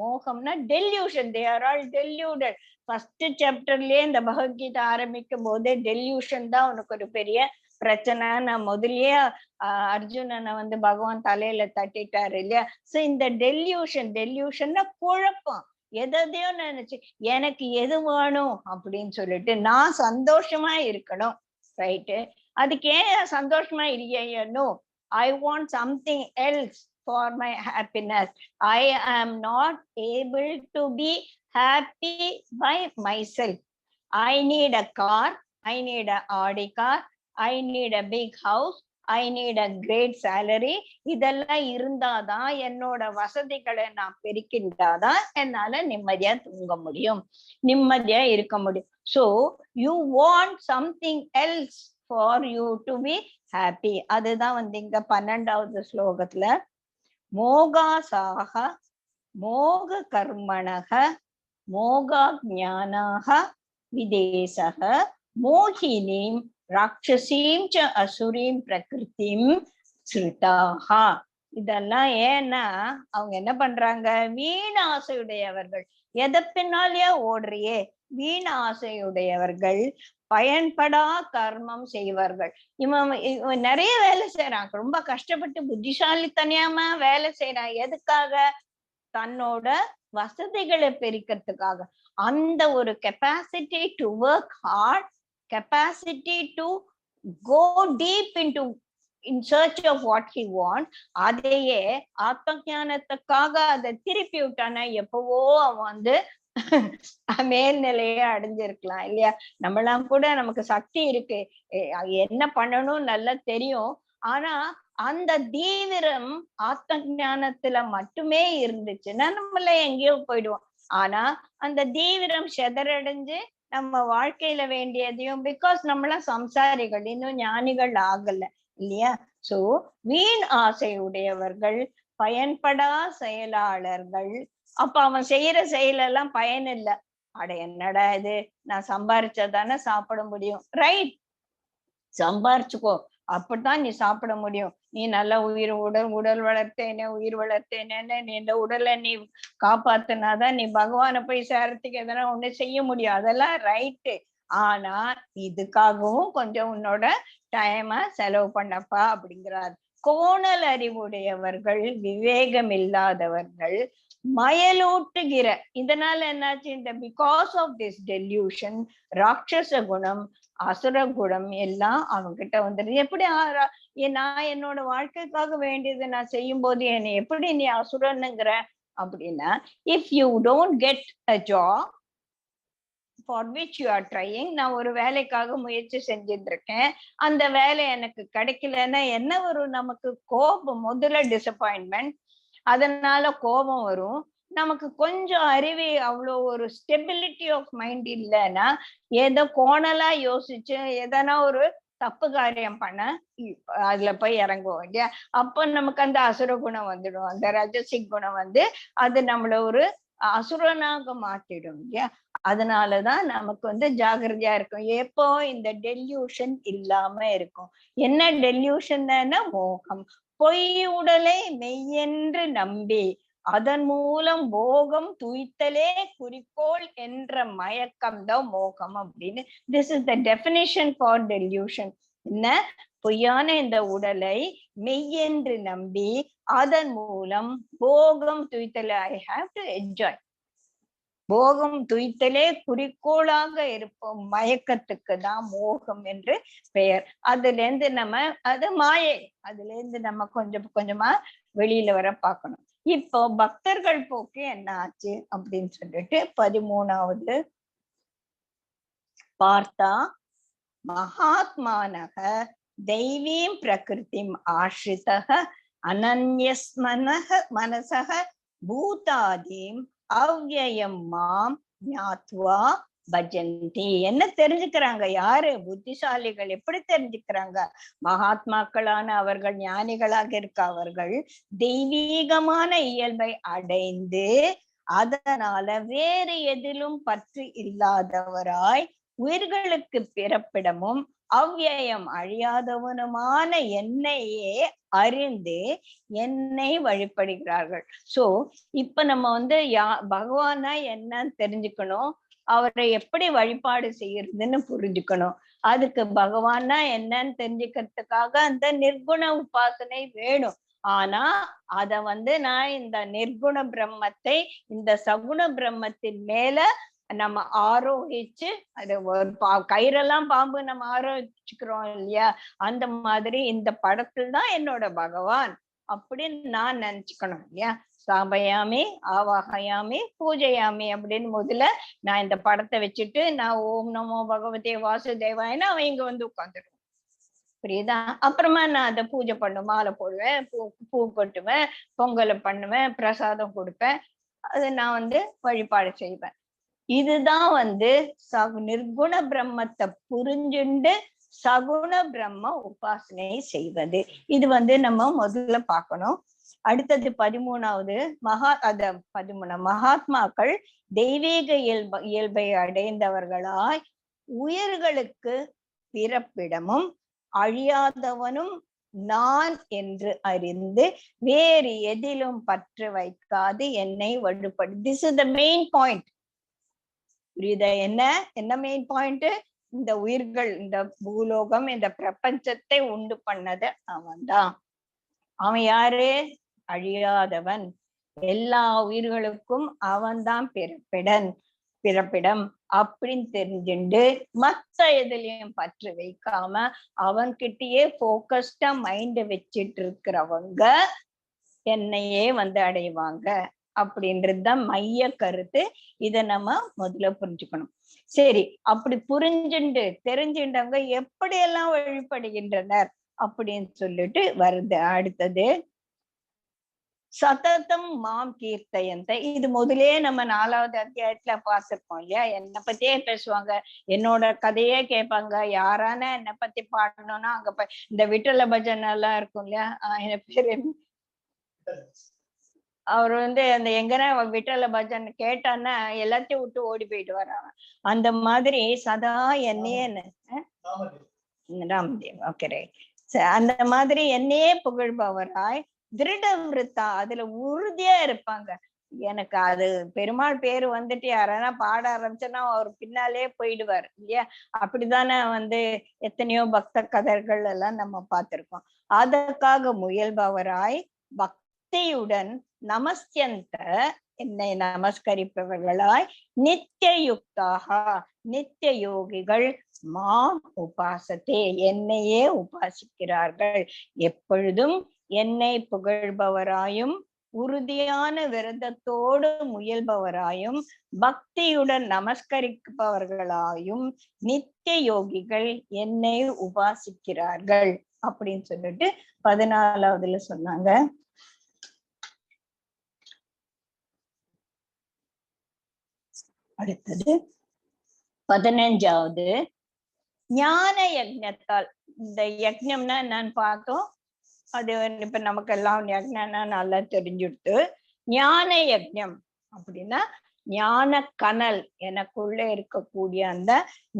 மோகம்னா delusion. They are all deluded. First சாப்டர்லயே இந்த பகவத்கீதை ஆரம்பிக்கும் போதே டெல்யூஷன் தான் உனக்கு ஒரு பெரிய பிரச்சனை. நான் முதல்லயே அர்ஜுனனை வந்து பகவான் தலையில தட்டிட்டாரு இல்லையா? சோ இந்த டெல்யூஷன்னா குழப்பம். எதையோ நினைச்சு எனக்கு எது வேணும் அப்படின்னு சொல்லிட்டு நான் சந்தோஷமா இருக்கணும். ரைட்டு, அதுக்கு ஏன் சந்தோஷமா இல்லையோ, I want something else for my happiness. I am not able to be happy by myself. I need a car, I need a Audi car, I need a big house, I need a great salary. இதெல்லாம் இருந்தாதான் என்னோட வசதிகளை நான் பெருக்கின்றாதான் என்னால நிம்மதியா தூங்க முடியும், நிம்மதியா இருக்க முடியும். So you want something else for you to be happy. அதுதான் வந்து இங்க 12வது ஸ்லோகத்துல மோகாசாக மோக கர்மணக மோகா ஞானாக விதேசக மோகினீம் ராட்சசீம் ச அசுரீம் பிரகிருதிம் ஸ்ருதாஹா. இதெல்லாம் ஏன்னா அவங்க என்ன பண்றாங்க, வீண ஆசையுடையவர்கள். எதை பின்னாலேயே ஓடுறியே, வீண ஆசையுடையவர்கள், பயன்படா கர்மம் செய்வார்கள். இவன் நிறைய வேலை செய்யறான், ரொம்ப கஷ்டப்பட்டு புத்திசாலித்தனியாம வேலை செய்யறான். எதுக்காக? தன்னோட வசதிகளை பெருக்கிறதுக்காக. அந்த ஒரு capacity to work hard, capacity to go deep in search of what he want, அதையே ஆத்ம ஞானத்துக்காக அதை திருப்பி விட்டானா எப்பவோ அவன் வந்து மேல்நிலையே அடைஞ்சிருக்கலாம் இல்லையா? நம்மளாம் கூட நமக்கு சக்தி இருக்கு, என்ன பண்ணணும் நல்லா தெரியும். ஆனா அந்த தீவிரம் ஆத்ம ஞானத்துல மட்டுமே இருந்துச்சுன்னா நம்மள எங்கேயோ போயிடுவோம். ஆனா அந்த தீவிரம் செதறடைஞ்சு நம்ம வாழ்க்கையில வேண்டியதையும், பிகாஸ் நம்மளாம் சம்சாரிகள், இன்னும் ஞானிகள் ஆகல இல்லையா? சோ வீண் ஆசை உடையவர்கள், பயன்படா செயலாளர்கள். அப்ப அவன் செய்யற செயலெல்லாம் பயன் இல்லை. அட என்னடா இது, நான் சம்பாரிச்சதானே சாப்பிட முடியும். ரைட், சம்பாரிச்சுக்கோ, அப்படித்தான் நீ சாப்பிட முடியும். நீ நல்லா உடல் வளர்த்தேனே, உயிர் வளர்த்தேனேன்னு நீ இந்த உடலை நீ காப்பாத்தினாதான் நீ பகவானை போய் சேரத்துக்கு எதனா ஒண்ணு செய்ய முடியும். அதெல்லாம் ரைட்டு. ஆனா இதுக்காகவும் கொஞ்சம் உன்னோட டைம செலவு பண்ணப்பா அப்படிங்கிறார். கோணல் அறிவுடையவர்கள், விவேகம் இல்லாதவர்கள், மயலூட்டுகிற. இதனால என்னாச்சு, இந்த பிகாஸ் ஆஃப் திஸ் டெல்யூஷன் ராட்சச குணம் அசுர குணம் எல்லாம் அவங்க கிட்ட வந்துடுது. எப்படி நான் என்னோட வாழ்க்கைக்காக வேண்டியது நான் செய்யும் போது என்னை எப்படி நீ அசுரனுங்கிற அப்படின்னா, if you don't get a job for which you are drying, நான் ஒரு வேலைக்காக முயற்சி செஞ்சுட்டு இருக்கேன், அந்த வேலை எனக்கு கிடைக்கலன்னா என்ன வரும் நமக்கு? கோபம். முதல்ல டிசப்பாயின்மெண்ட், அதனால கோபம் வரும். நமக்கு கொஞ்சம் அறிவு, அவ்வளோ ஒரு ஸ்டெபிலிட்டி ஆஃப் மைண்ட் இல்லைன்னா ஏதோ கோணலா யோசிச்சு எதனா ஒரு தப்பு காரியம் பண்ண அதுல போய் இறங்குவோம் இல்லையா? அப்ப நமக்கு அந்த அசுர குணம் வந்துடும். அந்த ரஜசிக் குணம் வந்து அது நம்மள ஒரு அசுரனாக மாத்திடும் இல்லையா? அதனாலதான் நமக்கு வந்து ஜாகிரதையா இருக்கும். எப்போ இந்த டெல்யூஷன் இல்லாம இருக்கும். என்ன டெல்யூஷன்னா மோகம். பொய் உடலை மெய்யென்று நம்பி அதன் மூலம் போகம் துய்த்தலே குறிக்கோள் என்ற மயக்கம் தான் மோகம் அப்படின்னு. This is the definition for delusion. என்ன? பொய்யான இந்த உடலை மெய்யென்று நம்பி அதன் மூலம் போகம் துய்த்தலே, ஐ ஹாவ் டு என்ஜாய், போகம் துய்த்தலே குறிக்கோளாக இருப்போம் மயக்கத்துக்கு தான் மோகம் என்று பெயர். அதுல இருந்து நம்ம, அது மாயை, அதுல இருந்து நம்ம கொஞ்சம் கொஞ்சமா வெளியில வர பார்க்கணும். இப்போ பக்தர்கள் போக்கு என்ன ஆச்சு அப்படின்னு சொல்லிட்டு 13வது பார்த்தா, மகாத்மானக தெய்வீம் பிரகிருதிம் ஆஸ்ரிதக அனன்யஸ்மனக மனசக பூதாதீம் அவ்யயம் மாம் ஞாத்வா பஜந்தி. என்ன தெரிஞ்சுக்கிறாங்க? யாரு? புத்திசாலிகள். எப்படி தெரிஞ்சுக்கிறாங்க? மகாத்மாக்களான அவர்கள், ஞானிகளாக இருக்க அவர்கள் தெய்வீகமான இயல்பை அடைந்து அதனால வேறு எதிலும் பற்று இல்லாதவராய் உயிர்களுக்கு பிறப்பிடமும் அவ்வியம் அழியாதவனுமான என்னையே அறிந்து என்னை வழிபடுகிறார்கள். சோ இப்ப நம்ம வந்து பகவானா என்னன்னு தெரிஞ்சுக்கணும், அவரை எப்படி வழிபாடு செய்யறதுன்னு புரிஞ்சுக்கணும். அதுக்கு பகவானா என்னன்னு தெரிஞ்சுக்கிறதுக்காக அந்த நிர்குண உபாசனை வேணும். ஆனா அத வந்து நான் இந்த நிர்குண பிரம்மத்தை இந்த சகுண பிரம்மத்தின் மேல நம்ம ஆரோகிச்சு, அது ஒரு கயிறெல்லாம் பாம்பு நம்ம ஆரோகிச்சுக்கிறோம் இல்லையா, அந்த மாதிரி இந்த படத்தில் தான் என்னோட பகவான் அப்படின்னு நான் நினைச்சுக்கணும் இல்லையா. சாபயாமி ஆவாகயாமி பூஜையாமி அப்படின்னு முதல்ல நான் இந்த படத்தை வச்சுட்டு நான் ஓம் நமோ பகவதே வாசுதேவாயன்னு அவன் இங்க வந்து உட்காந்துருவான். புரியுதா? அப்புறமா நான் அதை பூஜை பண்ணுவேன், மாலை போடுவேன், பூ கொட்டுவேன், பொங்கலை பண்ணுவேன், பிரசாதம் கொடுப்பேன். அது நான் வந்து வழிபாடு செய்வேன். இதுதான் வந்து நிர்குண பிரம்மத்தை புரிஞ்சுண்டு சகுண பிரம்ம உபாசனை செய்வது. இது வந்து நம்ம முதல்ல பார்க்கணும். அடுத்தது 13வது மகாத்மாக்கள் தெய்வீக இயல்பை அடைந்தவர்களாய் உயிர்களுக்கு பிறப்பிடமும் அழியாதவனும் நான் என்று அறிந்து வேறு எதிலும் பற்று வைக்காது என்னை வழிபடு. This is the main point. புரியுதா? என்ன மெயின் பாயிண்ட்? இந்த உயிர்கள், இந்த பூலோகம், இந்த பிரபஞ்சத்தை உண்டு பண்ணது அவன்தான். அவன் யாரு? அழியாதவன். எல்லா உயிர்களுக்கும் அவன்தான் பிறப்பிடம் அப்படின்னு தெரிஞ்சுண்டு மத்த எதுலயும் பற்று வைக்காம அவன்கிட்டயே போக்கஸ்டா மைண்ட் வச்சிட்டு இருக்கிறவங்க என்னையே வந்து அடைவாங்க அப்படின்றதுதான் மைய கருத்து. இத நம்ம முதல்ல புரிஞ்சுக்கணும். சரி, அப்படி புரிஞ்சுண்டு தெரிஞ்சுட்டவங்க எப்படியெல்லாம் வழிபடுகின்றனர் அப்படின்னு சொல்லிட்டு வருது. அடுத்தது சததம் மாம் கீர்த்தயந்த. இது முதலே நம்ம 4வது அத்தியாயத்துல பார்த்திருக்கோம் இல்லையா. என்னை பத்தியே பேசுவாங்க, என்னோட கதையே கேட்பாங்க. யாரான என்னை பத்தி பாடணும்னா அங்க இந்த விட்டல பஜன் எல்லாம் இருக்கும் இல்லையா. என் பேரு அவர் வந்து அந்த எங்கன்னா விட்டல பஜன் கேட்டான்னா எல்லாத்தையும் விட்டு ஓடி போயிட்டு வர்றாங்க. அந்த மாதிரி சதா என்னையே ராமதேவ். Okay, right. அந்த மாதிரி என்னையே புகழ்பவராய் திருட விருத்தா, அதுல உறுதியா இருப்பாங்க. எனக்கு அது பெருமாள் பேரு வந்துட்டு யாரானா பாட ஆரம்பிச்சோன்னா அவர் பின்னாலே போயிடுவார் இல்லையா. அப்படித்தானே வந்து எத்தனையோ பக்த கதைகள் எல்லாம் நம்ம பார்த்திருக்கோம். அதற்காக முயல்பவராய் பக்தியுடன் நமஸ்யந்த என்னை நமஸ்கரிப்பவர்களாய் நித்திய யுக்தாக நித்திய யோகிகள் மாம் உபாசத்தே என்னையே உபாசிக்கிறார்கள். எப்பொழுதும் என்னை புகழ்பவராயும் உறுதியான விரதத்தோடு முயல்பவராயும் பக்தியுடன் நமஸ்கரிப்பவர்களாயும் நித்திய யோகிகள் என்னை உபாசிக்கிறார்கள் அப்படின்னு சொல்லிட்டு 14வதுல சொன்னாங்க. அடுத்தது 15வது ஞான யஜ்ஞத்தால். இந்த யஜ்ஞம்னா என்னன்னு பார்த்தோம். அது இப்ப நமக்கு எல்லாம் யஜ்ஞம்னா நல்லா தெரிஞ்சுடுத்து. ஞான யஜ்ஞம் அப்படின்னா ஞான கனல், எனக்குள்ள இருக்கக்கூடிய அந்த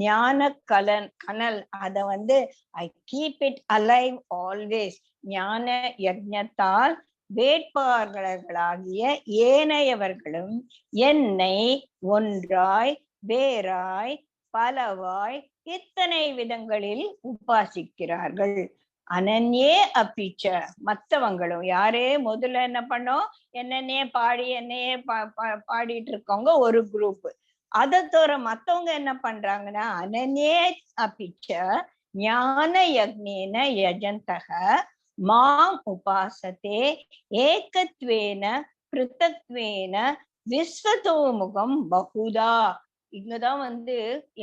ஞான கனல் அத வந்து I keep it alive always. ஞான யஜ்ஞத்தால் வேட்பாளர்களாகிய ஏனையவர்களும் என்னை ஒன்றாய் வேறாய் பலவாய் இத்தனை விதங்களில் உபாசிக்கிறார்கள். அனன்யே அப்பிச்ச, மத்தவங்களும் யாரே முதல்ல என்ன பண்ணோம், என்னன்னே பாடி என்னையே பாடிட்டு இருக்கவங்க ஒரு குரூப். அதை தவிர மத்தவங்க என்ன பண்றாங்கன்னா அனன்யே அப்பிச்ச ஞான யக்னேன யஜந்தக மாம் உபாசத்தே ஏகத்வேன பிருத்தத்வேன விஸ்வதோமுகம் பகுதா. இங்கதான் வந்து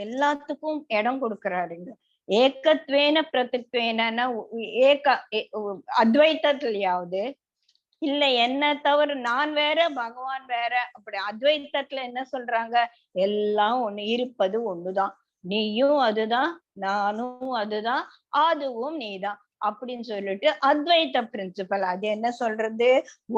எல்லாத்துக்கும் இடம் கொடுக்கிறாருங்க. ஏகத்வேன பிரதித்வேன, ஏக அத்வைத்தத்திலேயாவது இல்ல என்ன தவிர நான் வேற பகவான் வேற. அப்படி அத்வைத்தத்துல என்ன சொல்றாங்க, எல்லாம் ஒண்ணு, இருப்பது ஒண்ணுதான், நீயும் அதுதான், நானும் அதுதான், அதுவும் நீதான் அப்படின்னு சொல்லிட்டு அத்வைத்த பிரின்சிபல். அது என்ன சொல்றது,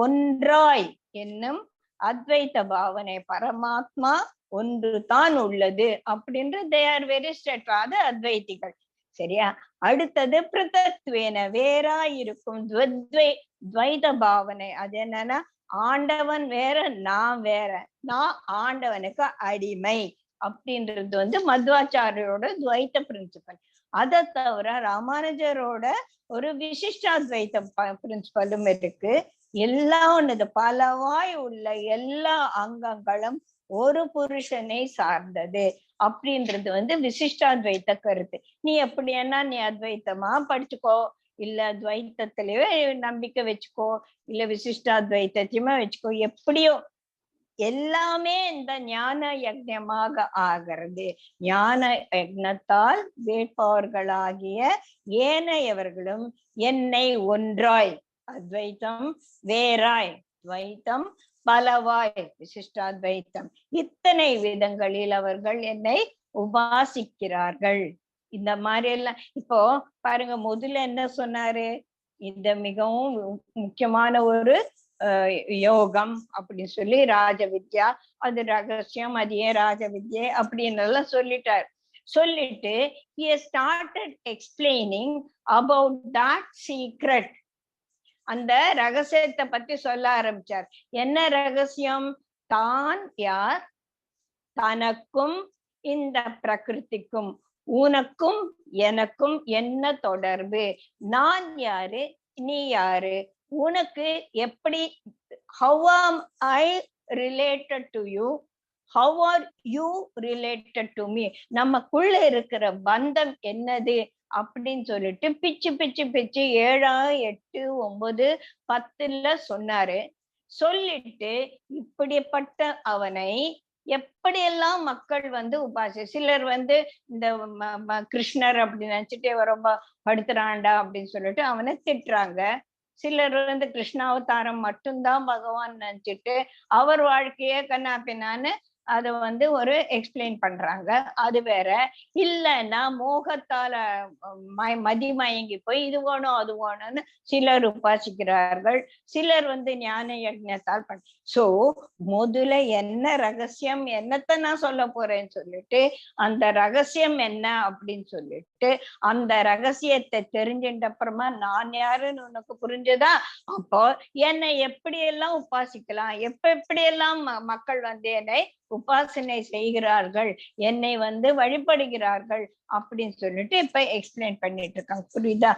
ஒன்றாய் என்னும் அத்வைத்த பாவனை, பரமாத்மா ஒன்று தான் உள்ளது அப்படின்ற தே ஆர் வெரி ஸ்ட்ரெட், அது அத்வைத்திகள். சரியா? அடுத்தது பிருத்தத்வேன, வேறாய் இருக்கும் துவைத பாவனை. அது என்னன்னா, ஆண்டவன் வேற, நான் வேற, நான் ஆண்டவனுக்கு அடிமை அப்படின்றது மத்வாச்சாரியோட துவைத்த பிரின்சிபல். அதை தவிர ராமானுஜரோட ஒரு விசிஷ்டாத்வைத்த பிரின்சிபலும் இருக்கு. எல்லாம் ஒண்ணுது, பலவாய் உள்ள எல்லா அங்கங்களும் ஒரு புருஷனை சார்ந்தது அப்படின்றது விசிஷ்டாத்வைத்த கருத்து. நீ எப்படின்னா நீ அத்வைத்தமா படிச்சுக்கோ, இல்ல துவைத்தத்திலேயே நம்பிக்கை வச்சுக்கோ, இல்ல விசிஷ்டாத்வைத்தையுமே வச்சுக்கோ, எப்படியோ எல்லாமே இந்த ஞான யஜ்ஞமாக ஆகிறது. ஞான யஜ்ஞத்தால் வேட்பவர்களாகிய ஏனையவர்களும் என்னை ஒன்றாய், அத்வைத்தம் வேறாய், துவைத்தம் பலவாய், விசிஷ்டாத்வைத்தம், இத்தனை விதங்களில் அவர்கள் என்னை உபாசிக்கிறார்கள். இந்த மாதிரி எல்லாம் இப்போ பாருங்க, முதல்ல என்ன சொன்னாரு, இந்த மிகவும் முக்கியமான ஒரு யோகம் அப்படின்னு சொல்லி ராஜ வித்யா, அது ரகசியம், அது ஏன் ராஜ வித்யை அப்படின்னு எல்லாம் சொல்லிட்டார். சொல்லிட்டு he started explaining about that secret. அந்த ரகசியத்தை பத்தி சொல்ல ஆரம்பிச்சார். என்ன ரகசியம்? தான் யார், தனக்கும் இந்த பிரகிருதிக்கும், உனக்கும் எனக்கும் என்ன தொடர்பு, நான் யாரு, நீ யாரு, உனக்கு எப்படி, how am I related to you, how are you related to me, நமக்குள்ள இருக்கிற பந்தம் என்னது அப்படின்னு சொல்லிட்டு பிச்சு பிச்சு பிச்சு 7, 8, 9, 10 சொன்னாரு. சொல்லிட்டு இப்படிப்பட்ட அவனை எப்படியெல்லாம் மக்கள் உபாசி, சிலர் இந்த கிருஷ்ணர் அப்படின்னு நினைச்சிட்டு ரொம்ப படுத்துறான்டா அப்படின்னு சொல்லிட்டு அவனை திட்டுறாங்க. சிலர் கிருஷ்ணாவதாரம் மட்டும்தான் பகவான் நினைச்சிட்டு அவர் வாழ்க்கையே கண்ணா பின்னான்னு அதை ஒரு எக்ஸ்பிளைன் பண்றாங்க. அது வேற. இல்லைன்னா மோகத்தால மதிமயங்கி போய் இது வேணும் அது வேணும்னு சிலர் உபாசிக்கிறார்கள். சிலர் ஞான யஜ்ஞத்தால் சோ முதல்ல என்ன ரகசியம், என்னத்தை நான் சொல்ல போறேன்னு சொல்லிட்டு அந்த ரகசியம் என்ன அப்படின்னு சொல்லிட்டு அந்த ரகசியத்தை தெரிஞ்சின்ற அப்புறமா நான் யாருன்னு உனக்கு புரிஞ்சதா, அப்போ என்னை எப்படி எல்லாம் உபாசிக்கலாம், எப்படி எல்லாம் மக்கள் என்னை உபாசனை செய்கிறார்கள், என்னை வழிபடுகிறார்கள் அப்படின்னு சொல்லிட்டு இப்ப எக்ஸ்பிளைன் பண்ணிட்டு இருக்காங்க. புரியுதா?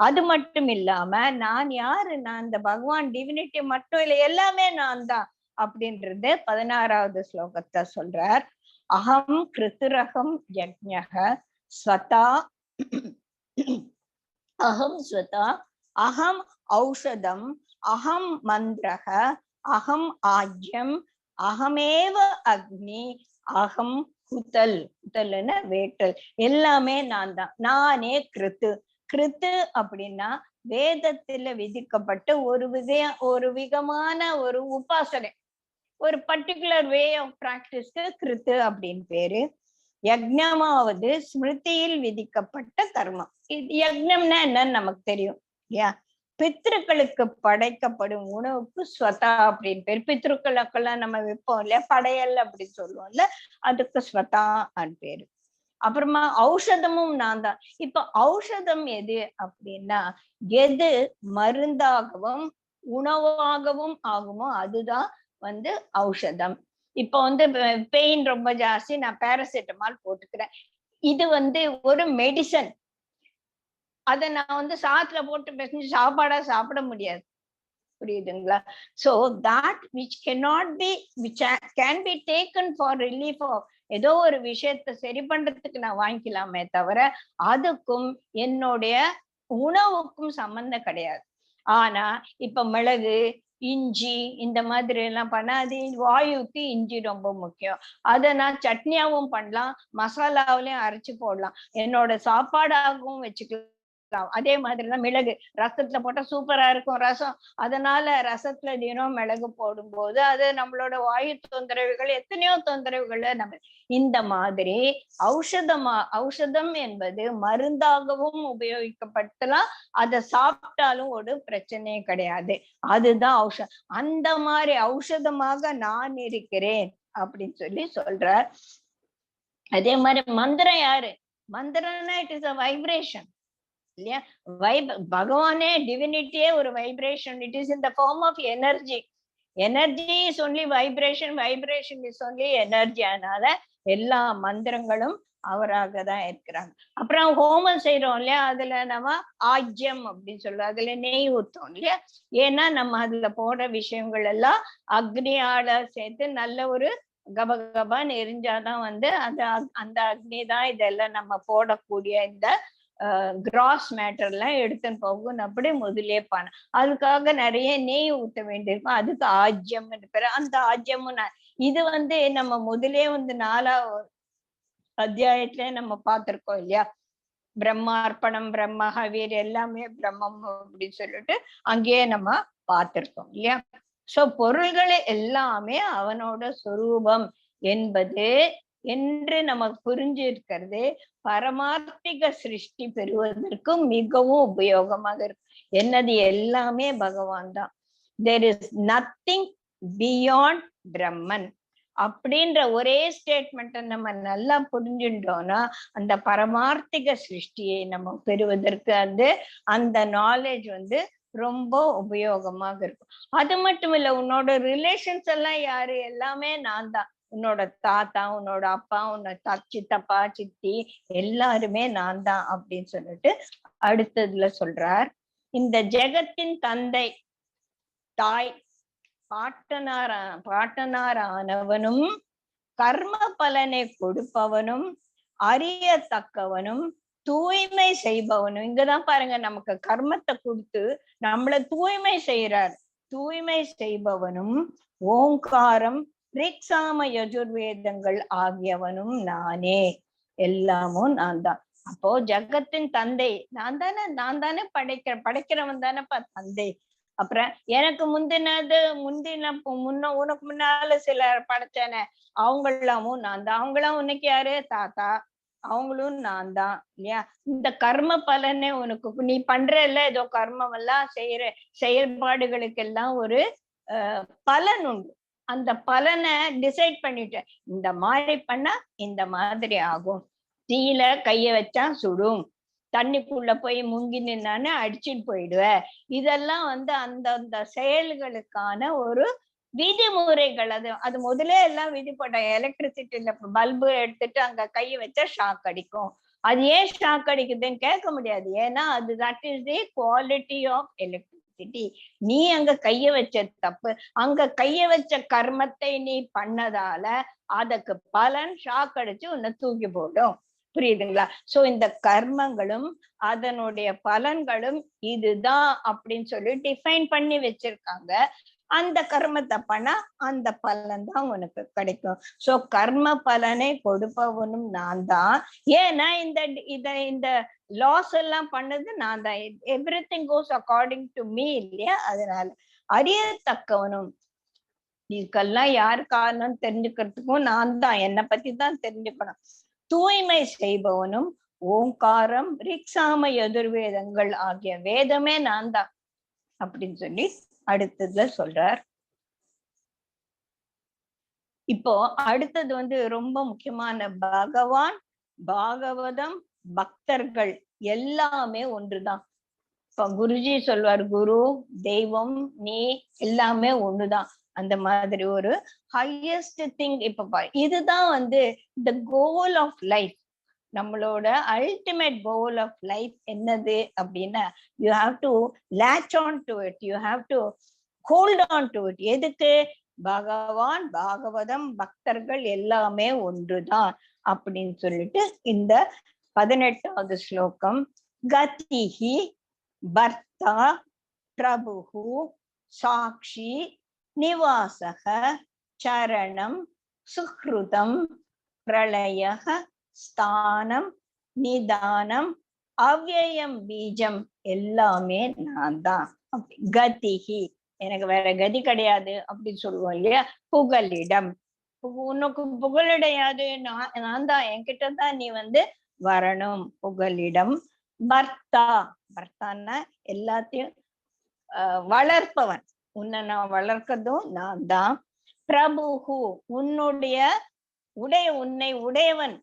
அது மட்டும் இல்லாம நான் யாரு, நான் இந்த பகவான் டிவினிட்டி மட்டும் இல்லை, எல்லாமே நான் தான் அப்படின்றது 16வது ஸ்லோகத்தை சொல்றார். அகம் கிருத்துரகம் யஜ்ஞக ஸ்வதா அகம் ஸ்வதா அகம் ஔஷதம் அகம் மந்திரக அகம் ஆஜ்யம் அகமேவ அக்னி அகம் குதல், குதல்னா வேட்டல், எல்லாமே நான் தான், நானே கிருத்து. கிருத்து அப்படின்னா வேதத்துல விதிக்கப்பட்ட ஒரு விதமான ஒரு உபாசனை, ஒரு பர்டிகுலர் வே ஆஃப் பிராக்டிஸ்க்கு கிருத்து அப்படின்னு பேரு. யக்ஞமாவது ஸ்மிருதியில் விதிக்கப்பட்ட கர்மம். யக்ஞம்னா என்னன்னு நமக்கு தெரியும் இல்லையா? பித்ருக்களுக்கு படைக்கப்படும் உணவுக்கு ஸ்வதா அப்படின்னு பேர். பித்ருக்களுக்கெல்லாம் நம்ம வைப்போம் இல்லையா, படையல் அப்படின்னு சொல்லுவோம்ல, அதுக்கு ஸ்வதா பேரு. அப்புறமா ஔஷதமும் நான் தான். இப்ப ஔஷதம் எது அப்படின்னா, எது மருந்தாகவும் உணவாகவும் ஆகுமோ அதுதான் ஔஷதம். இப்ப பெயின் ரொம்ப ஜாஸ்தி, நான் பேராசிட்டமால் போட்டுக்கிறேன், இது ஒரு மெடிசன். அதை நான் சாத்துல போட்டு பேசி சாப்பாடா சாப்பிட முடியாது. புரியுதுங்களா? So that which cannot be, which can be taken for relief of, ஏதோ ஒரு விஷயத்தை சரி பண்றதுக்கு நான் வாங்கிக்கலாமே தவிர அதுக்கும் என்னுடைய உணவுக்கும் சம்பந்தம் கிடையாது. ஆனா இப்ப மிளகு, இஞ்சி இந்த மாதிரி எல்லாம் பண்ணா அது வாயுக்கு இஞ்சி ரொம்ப முக்கியம். அதை நான் சட்னியாவும் பண்ணலாம், மசாலாவிலையும் அரைச்சு போடலாம், என்னோட சாப்பாடாகவும் வச்சுக்கலாம், அதே மாதிரிதான் மிளகு ரசத்துல போட்டா சூப்பரா இருக்கும் ரசம். அதனால ரசத்துல தினம் மிளகு போடும்போது அது நம்மளோட வாயு தொந்தரவுகள் எத்தனையோ தொந்தரவுகளை நம்ம இந்த மாதிரி ஔஷதம் என்பது மருந்தாகவும் உபயோகிக்கப்பட்டலாம். அதை சாப்பிட்டாலும் ஒரு பிரச்சனையே கிடையாது. அதுதான் ஔஷதம். அந்த மாதிரி ஔஷதமாக நான் இருக்கிறேன் அப்படின்னு சொல்லி சொல்றார். அதே மாதிரி மந்திரம் யாரு? மந்திரம்னா இட் இஸ் அ வைப்ரேஷன் இல்லையா? பகவானே டிவினிட்டியே ஒரு vibration. It is in the form of energy. Energy is only vibration, vibration is only energy. அதனால எல்லா மந்திரங்களும் அவராக தான் இருக்கிறாங்க. அப்புறம் ஹோமம் செய்யறோம் இல்லையா, அதுல நம்ம ஆஜ்யம் அப்படின்னு சொல்லுவோம், அதுல நெய் ஊத்தோம் இல்லையா. ஏன்னா நம்ம அதுல போடுற விஷயங்கள் எல்லாம் அக்னியால சேர்த்து நல்ல ஒரு கபகபான்னு எரிஞ்சாதான் அந்த அக்னி தான் இதெல்லாம் நம்ம போடக்கூடிய இந்த கிராஸ் மேட்டர் எல்லாம் எடுத்துன்னு போகும். அப்படி முதலே பண்ண அதுக்காக நிறைய நெய் ஊத்த வேண்டியிருக்கும். அதுக்கு ஆஜ்யம் பேரு. அந்த ஆஜ்யமும் இது நம்ம முதலே 4ஆவது அத்தியாயத்துல நம்ம பார்த்திருக்கோம் இல்லையா. பிரம்மார்ப்பணம், பிரம்மஹவீர் எல்லாமே பிரம்மம் அப்படின்னு சொல்லிட்டு அங்கேயே நம்ம பார்த்திருக்கோம் இல்லையா. சோ பொருள்கள் எல்லாமே அவனோட சொரூபம் என்பது என்று நமக்கு புரிஞ்சு இருக்கிறது பரமார்த்திக சிருஷ்டி பெறுவதற்கு மிகவும் உபயோகமாக இருக்கு. என்னது? எல்லாமே பகவான் தான். தேர் இஸ் நத்திங் பியாண்ட் பிரம்மன் அப்படின்ற ஒரே ஸ்டேட்மெண்ட்டை நம்ம நல்லா புரிஞ்சுட்டோம்னா அந்த பரமார்த்திக சிருஷ்டியை நம்ம பெறுவதற்கு அந்த நாலேஜ் ரொம்ப உபயோகமாக இருக்கும். அது மட்டும் இல்ல, உன்னோட ரிலேஷன்ஸ் எல்லாம் யாரு? எல்லாமே நான் தான். உன்னோட தாத்தா, உன்னோட அப்பா, உன்னோட சித்தப்பா, சித்தி எல்லாருமே நான் தான் அப்படின்னு சொல்லிட்டு அடுத்ததுல சொல்றார். இந்த ஜெகத்தின் தந்தை தாய் பாட்டனாரானவனும் கர்ம பலனை கொடுப்பவனும் அறியத்தக்கவனும் தூய்மை செய்பவனும். இங்கதான் பாருங்க, நமக்கு கர்மத்தை கொடுத்து நம்மள தூய்மை செய்யறார். தூய்மை செய்பவனும் ஓங்காரம், ரிக்ஸாம யஜுர்வேதங்கள் ஆகியவனும் நானே. எல்லாமும் நான் தான். அப்போ ஜகத்தின் தந்தை நான் தானே படைக்கிறவன் தானேப்பா தந்தை. அப்புறம் எனக்கு உனக்கு முன்னால சிலர் படைச்சானே அவங்களாமும் நான் தான். அவங்களாம் உனக்கு யாரு? தாத்தா. அவங்களும் நான் தான் இல்லையா. இந்த கர்ம பலனை உனக்கு நீ பண்றல ஏதோ கர்மம் எல்லாம் செய்யற செயல்பாடுகளுக்கு எல்லாம் ஒரு பலன் உண்டு. அந்த பலனை டிசைட் பண்ணிட்டேன். இந்த மாதிரி பண்ணா இந்த மாதிரி ஆகும். தீயில கைய வச்சா சுடும், தண்ணிக்குள்ள போய் முங்கி நின்னான்னு அடிச்சுட்டு போயிடுவ. இதெல்லாம் அந்தந்த செயல்களுக்கான ஒரு விதிமுறைகள். அது முதலே எல்லாம் விதிப்பட்ட. எலக்ட்ரிசிட்டில பல்பு எடுத்துட்டு அங்க கையை வச்சா ஷாக் அடிக்கும். அது ஏன் ஷாக் அடிக்குதுன்னு கேட்க முடியாது. ஏன்னா அது that is the quality of electricity. நீ அங்க கைய வச்ச தப்பு, அங்க கைய வச்ச கர்மத்தை நீ பண்ணதால அதுக்கு பலன் ஷாக் அடிச்சு உன்னை தூக்கி போடும். புரியுதுங்களா? சோ இந்த கர்மங்களும் அதனுடைய பலன்களும் இதுதான் அப்படின்னு சொல்லி டிஃபைன் பண்ணி வச்சிருக்காங்க. அந்த கர்மத்தை பண்ணா அந்த பலன் தான் உனக்கு கிடைக்கும். சோ கர்ம பலனை கொடுப்பவனும் நான் தான். ஏன்னா இந்த லாஸ் எல்லாம் பண்ணது நான் தான். Everything goes according to me இல்லையா. அதனால அறியத்தக்கவனும், இதுக்கெல்லாம் யார் காரணம் தெரிஞ்சுக்கிறதுக்கும் நான் தான். என்னை பத்தி தான் தெரிஞ்சுக்கணும். தூய்மை செய்பவனும் ஓங்காரம், ரிக்ஸாம யஜுர்வேதங்கள் ஆகிய வேதமே நான் தான் அப்படின்னு சொல்லி அடுத்ததுல சொல்றார். இப்போ அடுத்தது ரொம்ப முக்கியமான பகவான், பாகவதம், பக்தர்கள் எல்லாமே ஒன்றுதான். இப்ப குருஜி சொல்வார், குரு, தெய்வம், நீ எல்லாமே ஒண்ணுதான். அந்த மாதிரி ஒரு ஹையஸ்ட் திங். இப்ப இதுதான் the goal of life. நம்மளோட அல்டிமேட் கோல் ஆஃப் லைஃப் என்னது அப்படின்னா, you have to latch on to it, you have to hold on to it. எதுக்கு? பகவான், பாகவதம், பக்தர்கள் எல்லாமே ஒன்றுதான் அப்படின்னு சொல்லிட்டு இந்த 18வது ஸ்லோகம். கதிஹி பர்த்தா பிரபுஹு சாக்ஷி நிவாசக சரணம் சுஹ்ருதம் பிரளயः ஸ்தானம் நிதானம் அவ்யயம் பீஜம் எல்லாமே நான் தான். கதிஹி எனக்கு வேற கதி கிடையாது அப்படின்னு சொல்லுவோம் இல்லையா. புகலிடம் உனக்கு புகலிடையாது, நான் தான், என்கிட்ட தான் நீ வரணும். புகலிடம். பர்த்தா பர்த்தான்னா எல்லாத்தையும் வளர்ப்பவன், உன்னை நான் வளர்க்கதும் நான் தான். பிரபுகு உன்னுடைய உன்னை உடையவன்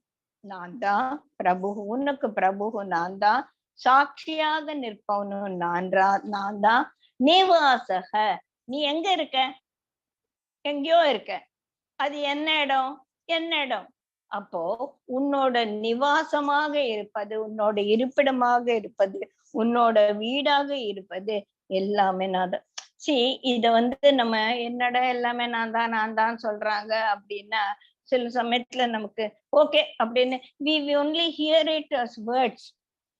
நான் தான். பிரபுகு உனக்கு பிரபுகு நான் தான். சாட்சியாக நிற்பவனும் நான் தான். நிவாசக நீ எங்க இருக்க, எங்கேயோ இருக்க, அது என்ன இடம், என்ன இடம். அப்போ உன்னோட நிவாசமாக இருப்பது, உன்னோட இருப்பிடமாக இருப்பது, உன்னோட வீடாக இருப்பது எல்லாமே நான் தான். இத நம்ம என்னடா எல்லாமே நான் தான் சொல்றாங்க அப்படின்னா சில சமயத்துல நமக்கு ஓகே அப்படின்னு we only hear it as words.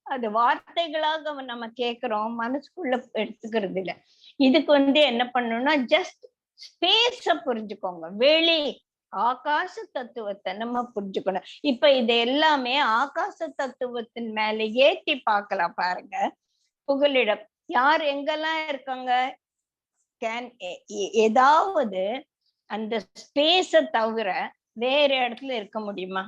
அது வார்த்தைகளாக நம்ம கேட்கிறோம், மனசுக்குள்ள எடுத்துக்கிறது இல்ல. இதுக்கு என்ன பண்ணணும்னா ஜஸ்ட் ஸ்பேஸ புரிஞ்சுக்கோங்க. வெளி ஆகாச தத்துவத்தை நம்ம புரிஞ்சுக்கணும். இப்ப இது எல்லாமே ஆகாச தத்துவத்தின் மேல ஏற்றி பார்க்கலாம் பாருங்க. புகலிடம் யார் எங்கெல்லாம் இருக்காங்க, ஏதாவது அந்த ஸ்பேஸ தவிர வேற இடத்துல இருக்க முடியுமா?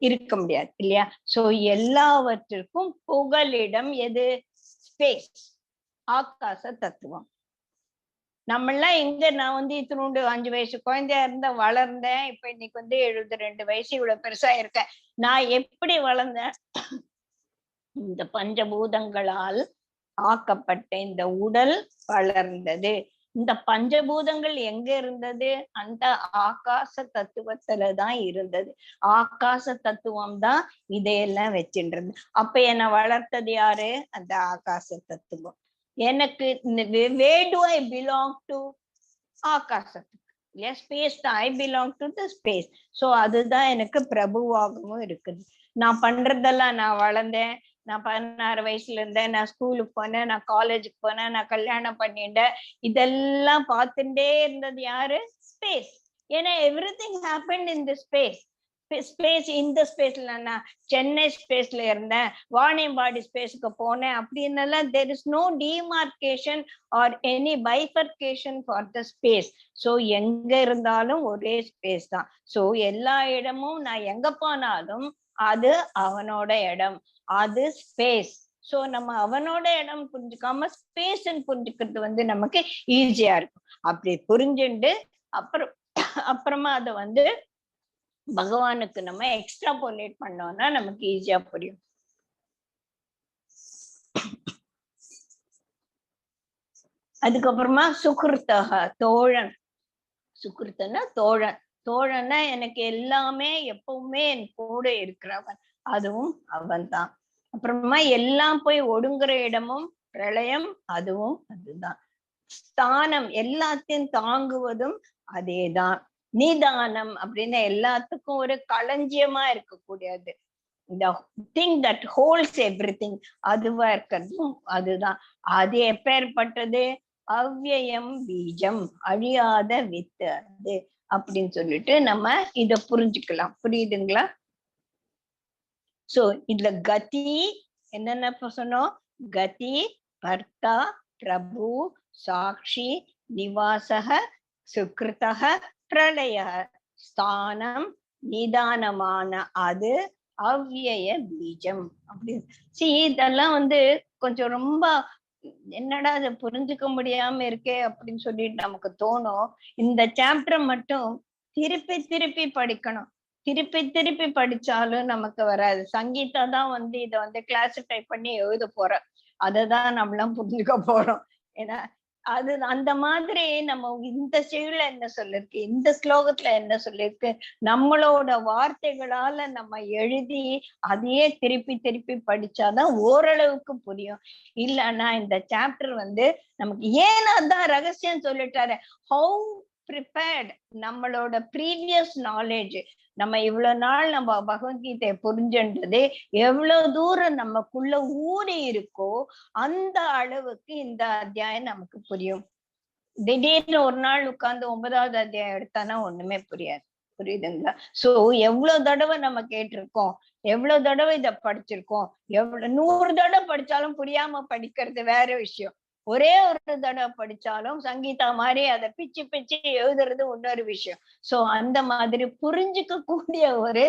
இருக்க முடியாது இல்லையா. சோ எல்லாவற்றிற்கும் புகலிடம் எது? ஸ்பேஸ், ஆகாச தத்துவம். நம்மளாம் எங்க, நான் இத்தினூண்டு 5 வயசு குழந்தையா இருந்த வளர்ந்தேன். இப்ப இன்னைக்கு 72 வயசு, இவ்வளவு பெருசா இருக்கேன். நான் எப்படி வளர்ந்தேன்? இந்த பஞ்சபூதங்களால் ஆக்கப்பட்ட இந்த உடல் வளர்ந்தது. இந்த பஞ்சபூதங்கள் எங்க இருந்தது? அந்த ஆகாச தத்துவத்துலதான் இருந்தது. ஆகாச தத்துவம் தான் இதையெல்லாம் வச்சுன்றது. அப்ப என்னை வளர்த்தது யாரு? அந்த ஆகாச தத்துவம். எனக்கு where do I belong to? ஆகாசத்துக்கு. ஸ்பேஸ் தான், I belong to the space. So அதுதான் எனக்கு பிரபுவாகவும் இருக்குது. நான் பண்றதெல்லாம், நான் வளர்ந்தேன், நான் 16 வயசுல இருந்தேன், நான் ஸ்கூலுக்கு போனேன், நான் காலேஜுக்கு போனேன், நான் கல்யாணம் பண்ணிட்டேன், இதெல்லாம் பார்த்துட்டே இருந்தது யாரு? ஸ்பேஸ். ஏன்னா everything happened in the space. Space, இந்த ஸ்பேஸ்ல நான் சென்னை ஸ்பேஸ்ல இருந்தேன், வாணியம்பாடி ஸ்பேஸுக்கு போனேன் அப்படின்னு there is no demarcation or any bifurcation for the space. So எங்க இருந்தாலும் ஒரே ஸ்பேஸ் தான். சோ எல்லா இடமும் நான் எங்க போனாலும் அது அவனோட இடம், அது ஸ்பேஸ். சோ நம்ம அவனோட இடம் புரிஞ்சுக்காம ஸ்பேஸ் புரிஞ்சுக்கிறது நமக்கு ஈஸியா இருக்கும். அப்படி புரிஞ்சுண்டு அப்புறமா அதை பகவானுக்கு நம்ம எக்ஸ்ட்ராபோலேட் பண்ணோம்னா நமக்கு ஈஸியா புரியும். அதுக்கப்புறமா சுகிருத்தக தோழன். சுகிருத்தனா தோழன். தோழன்னா எனக்கு எல்லாமே எப்பவுமே என் கூட இருக்கிறவன், அதுவும் அவன் தான். அப்புறமா எல்லாம் போய் ஒடுங்குற இடமும் பிரளயம், அதுவும் அதுதான். ஸ்தானம் எல்லாத்தையும் தாங்குவதும் அதேதான். நிதானம் அப்படின்னு எல்லாத்துக்கும் ஒரு களஞ்சியமா இருக்கக்கூடியது, இந்த திங் தட் ஹோல்ட்ஸ் எவ்ரிதிங், அதுவா இருக்கிறதும் அதுதான். அது எப்பேற்பட்டது? அவ்யயம் பீஜம், அழியாத வித்து அது அப்படின்னு சொல்லிட்டு நம்ம இத புரிஞ்சுக்கலாம். புரியுதுங்களா? சோ இதுல கதி என்னென்ன சொன்னோம்? கதி, பர்த்தா, பிரபு, சாட்சி, நிவாசக, சுக்ருதக, பிரளய, ஸ்தானம், நிதானமான அது, அவ்யய பீஜம் அப்படின்னு. இதெல்லாம் கொஞ்சம் ரொம்ப என்னடா அதை புரிஞ்சுக்க முடியாம இருக்கே அப்படின்னு சொல்லிட்டு நமக்கு தோணும். இந்த சாப்டர் மட்டும் திருப்பி திருப்பி படிக்கணும். திருப்பி திருப்பி படிச்சாலும் நமக்கு வராது. சங்கீதா தான் இதை கிளாசிஃபை பண்ணி எழுத போற, அததான் நம்மளாம் புரிஞ்சுக்க போறோம். ஏன்னா அது அந்த மாதிரி நம்ம இந்த செயல என்ன சொல்லிருக்கு, இந்த ஸ்லோகத்துல என்ன சொல்லிருக்கு, நம்மளோட வார்த்தைகளால நம்ம எழுதி அதையே திருப்பி திருப்பி படிச்சாதான் ஓரளவுக்கு புரியும். இல்லைன்னா இந்த சாப்டர் நமக்கு ஏன் அதான் ரகசியம் சொல்லிட்டாரு. ஹவு ப்ரிப்பேர்ட், நம்மளோட ப்ரீவியஸ் நாலேஜ், நம்ம இவ்வளவு நாள் நம்ம பகவத்கீதையை புரிஞ்சுன்றது எவ்வளவு தூரம் நமக்குள்ள ஊறி இருக்கோ அந்த அளவுக்கு இந்த அத்தியாயம் நமக்கு புரியும். திடீர்னு ஒரு நாள் உட்கார்ந்து 9வது அத்தியாயம் எடுத்தானா ஒண்ணுமே புரியாது. புரியுதுங்களா? சோ எவ்வளவு தடவை நம்ம கேட்டிருக்கோம், எவ்வளவு தடவை இத படிச்சிருக்கோம், எவ்வளவு 100 தடவை படிச்சாலும் புரியாம படிக்கிறது வேற விஷயம். ஒரே ஒரு தடவை படிச்சாலும் சங்கீதா மாதிரி அதை பிச்சு பிச்சு எழுதுறது இன்னொரு விஷயம். சோ அந்த மாதிரி புரிஞ்சுக்க கூடிய ஒரு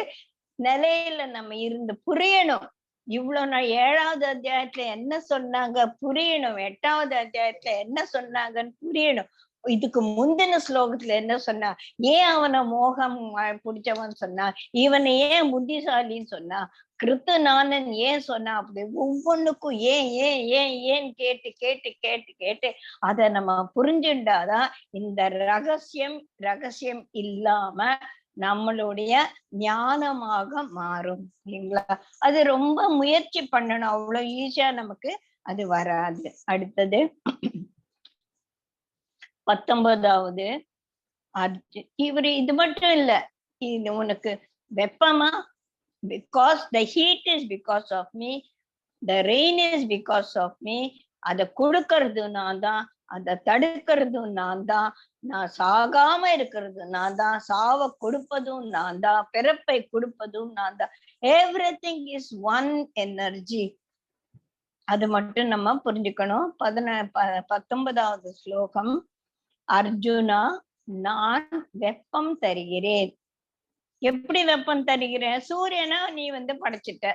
நிலையில நம்ம இருந்து புரியணும். இவ்வளவு நாள் 7வது அத்தியாயத்துல என்ன சொன்னாங்க புரியணும், 8வது அத்தியாயத்துல என்ன சொன்னாங்கன்னு புரியணும். இதுக்கு முந்தின ஸ்லோகத்துல என்ன சொன்னா, ஏன் அவனை மோகம் பிடிச்சவன் சொன்னா, இவனை ஏன் புத்திசாலின்னு சொன்னா, கிருத்து நானன் ஏன் சொன்னா, அப்படி ஒவ்வொன்னுக்கும் ஏன் ஏன் ஏன் ஏன் கேட்டு கேட்டு கேட்டு கேட்டு அதை நம்ம புரிஞ்சுட்டாதான் இந்த ரகசியம் ரகசியம் இல்லாம நம்மளுடைய ஞானமாக மாறும் இல்லைங்களா? அது ரொம்ப முயற்சி பண்ணணும், அவ்வளவு ஈஸியா நமக்கு அது வராது. அடுத்தது 19வது இவரு இது மட்டும் இல்ல, இது உனக்கு வெப்பமா, because the heat is because of me, the rain is because of me, அதை கொடுக்கறது நான் தான், அதை தடுக்கிறதும் நான் தான், நான் சாகாம இருக்கிறது நான் தான், சாவ கொடுப்பதும் நான் தான், பிறப்பை கொடுப்பதும் நான் தான். Everything is one energy. அது மட்டும் நம்ம புரிஞ்சுக்கணும். 19வது ஸ்லோகம், அர்ஜுனா நான் வெப்பம் தருகிறேன். எப்படி வெப்பம் தருகிறேன்? சூரியனை நீ படைச்சிட்ட,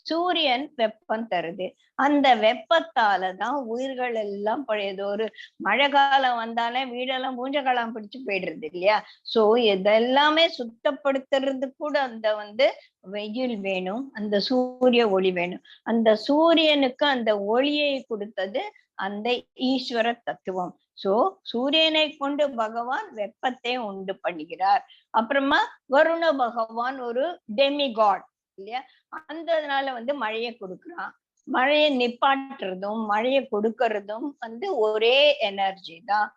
சூரியன் வெப்பம் தருது. அந்த வெப்பத்தாலதான் உயிர்கள் எல்லாம் பழையது. ஒரு மழை காலம் வந்தாலே வீடெல்லாம் மூஞ்ச காலம் பிடிச்சு போயிடுறது இல்லையா? சோ இதெல்லாமே சுத்தப்படுத்துறது கூட அந்த வெயில் வேணும், அந்த சூரிய ஒளி வேணும். அந்த சூரியனுக்கு அந்த ஒளியை கொடுத்தது அந்த ஈஸ்வர தத்துவம். சோ சூரியனை கொண்டு பகவான் வெப்பத்தை உண்டு பண்ணுகிறார். அப்புறமா வருண பகவான் ஒரு டெமிகாட் இல்லையா? அதனால மழையை கொடுக்குறான். மழையை நிப்பாட்டுறதும் மழையை கொடுக்கறதும் ஒரே எனர்ஜி தான்.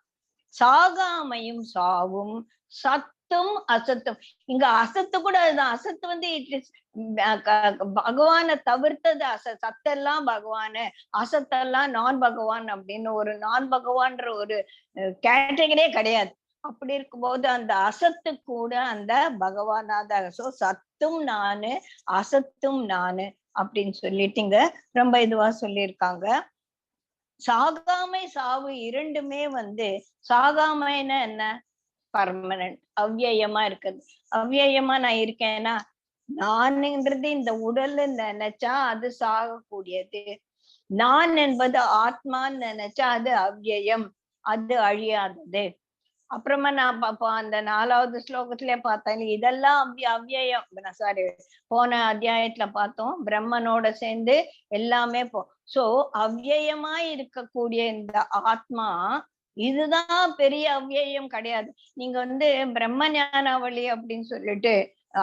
சாகாமையும் சாவும், சத்தும் அசத்தும். இங்க அசத்து கூட அதுதான். அசத்து இட் இஸ் பகவானை தவிர்த்தது. சத்தெல்லாம் பகவானு, அசத்தெல்லாம் நான் பகவான் அப்படின்னு ஒரு நான் பகவான்ற ஒரு கேட்டகரியே கிடையாது. அப்படி இருக்கும்போது அந்த அசத்து கூட அந்த பகவானாதான். சோ சத்தும் நானு அசத்தும் நானு அப்படின்னு சொல்லிட்டு இங்க ரொம்ப இதுவா சொல்லியிருக்காங்க. சாகாமை சாவு இரண்டுமே சாகாமைன்னா என்ன? பர்மனன்ட், அவ்வியமா இருக்குது. அவ்வியமா நான் இருக்கேன்னா, நான்ன்றது இந்த உடல் நினைச்சா அது சாகக்கூடியது. நான் என்பது ஆத்மான்னு நினைச்சா அது அவ்வியம், அது அழியாதது. அப்புறமா நான் அந்த 4வது ஸ்லோகத்திலே பார்த்தேன், இதெல்லாம் அவ்வியம். சாரி, போன அத்தியாயத்துல பார்த்தோம், பிரம்மனோட சேர்ந்து எல்லாமே சோ அவ்வியமா இருக்கக்கூடிய இந்த ஆத்மா இதுதான் பெரிய அவ்வியம் கிடையாது. நீங்க பிரம்ம ஞானாவளி அப்படின்னு சொல்லிட்டு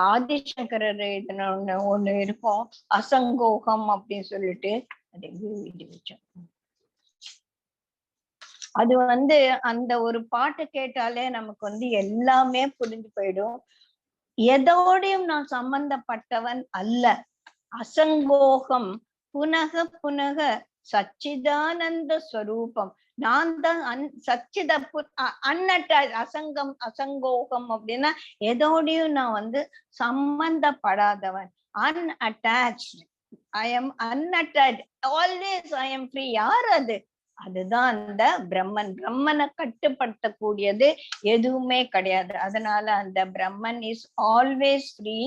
ஆதிசங்கரர் இதுன்னு ஒண்ணு இருக்கும், அசங்கோகம் அப்படின்னு சொல்லிட்டு அது அந்த ஒரு பாட்டு கேட்டாலே நமக்கு எல்லாமே புரிஞ்சு போயிடும். எதோடையும் நான் சம்பந்தப்பட்டவன் அல்ல. அசங்கோகம் புனக புனக சச்சிதானந்த ஸ்வரூபம். நான் தான் சச்சித அன்அட்டாச். அசங்கோகம் அப்படின்னா எதோடையும் நான் சம்பந்தப்படாதவன், unattached. I am unattached, always I am free. யார் அது? அதுதான் அந்த பிரம்மன். பிரம்மனை கட்டுப்படுத்தக்கூடியது எதுவுமே கிடையாது. அதனால அந்த பிரம்மன் இஸ் ஆல்வேஸ் ஃப்ரீ.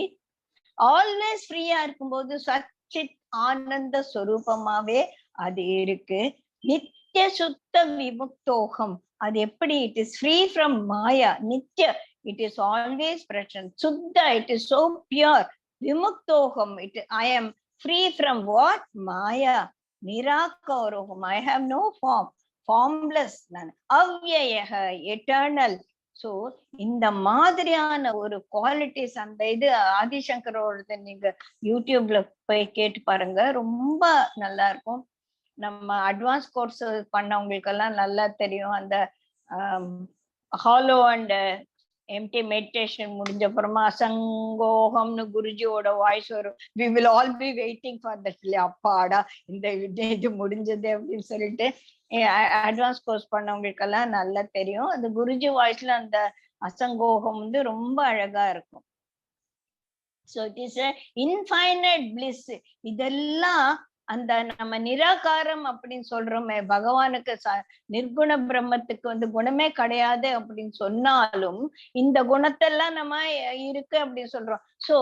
ஆல்வேஸ் ஃப்ரீயா இருக்கும்போது சச்சித் ஆனந்த ஸ்வரூபமாவே அது இருக்கு. நித்திய சுத்த விமுக்தோகம். அது எப்படி? It is free from maya. நித்திய, இட் இஸ் ஆல்வேஸ் பிரசன்ட். சுத்த, இட் இஸ் சோ பியூர். விமுக்தோகம், I am free from what? Maya. நிராகாரோகம், I have no form, formless. நான் அவ்யயக, எட்டர்னல். சோ இந்த மாதிரியான ஒரு குவாலிட்டிஸ் அந்த இது ஆதிசங்கரோட நீங்க யூடியூப்ல போய் கேட்டு பாருங்க, ரொம்ப நல்லா இருக்கும். நம்ம அட்வான்ஸ் கோர்ஸ் பண்ணவங்களுக்கு எல்லாம் நல்லா தெரியும். அந்த ஹாலோ அண்ட் எம்டி மெடிடேஷன் முடிஞ்ச அப்புறமா அசங்கோகம்னு குருஜியோட வாய்ஸ் வரும். we will all be waiting for that. அப்பாடா இந்த இது முடிஞ்சது அப்படின்னு சொல்லிட்டு அட்வான்ஸ் கோர்ஸ் பண்ணவங்களுக்கு எல்லாம் நல்லா தெரியும். அந்த குருஜி வாய்ஸ்ல அந்த அசங்கோகம் வந்து ரொம்ப அழகா இருக்கும். So it is a infinite bliss. இதெல்லாம் அந்த நம்ம நிராகாரம் அப்படின்னு சொல்றோமே, பகவானுக்கு நிர்குண பிரம்மத்துக்கு வந்து குணமே கிடையாது அப்படின்னு சொன்னாலும் இந்த குணத்தெல்லாம் நம்ம இருக்கு அப்படின்னு சொல்றோம். சோ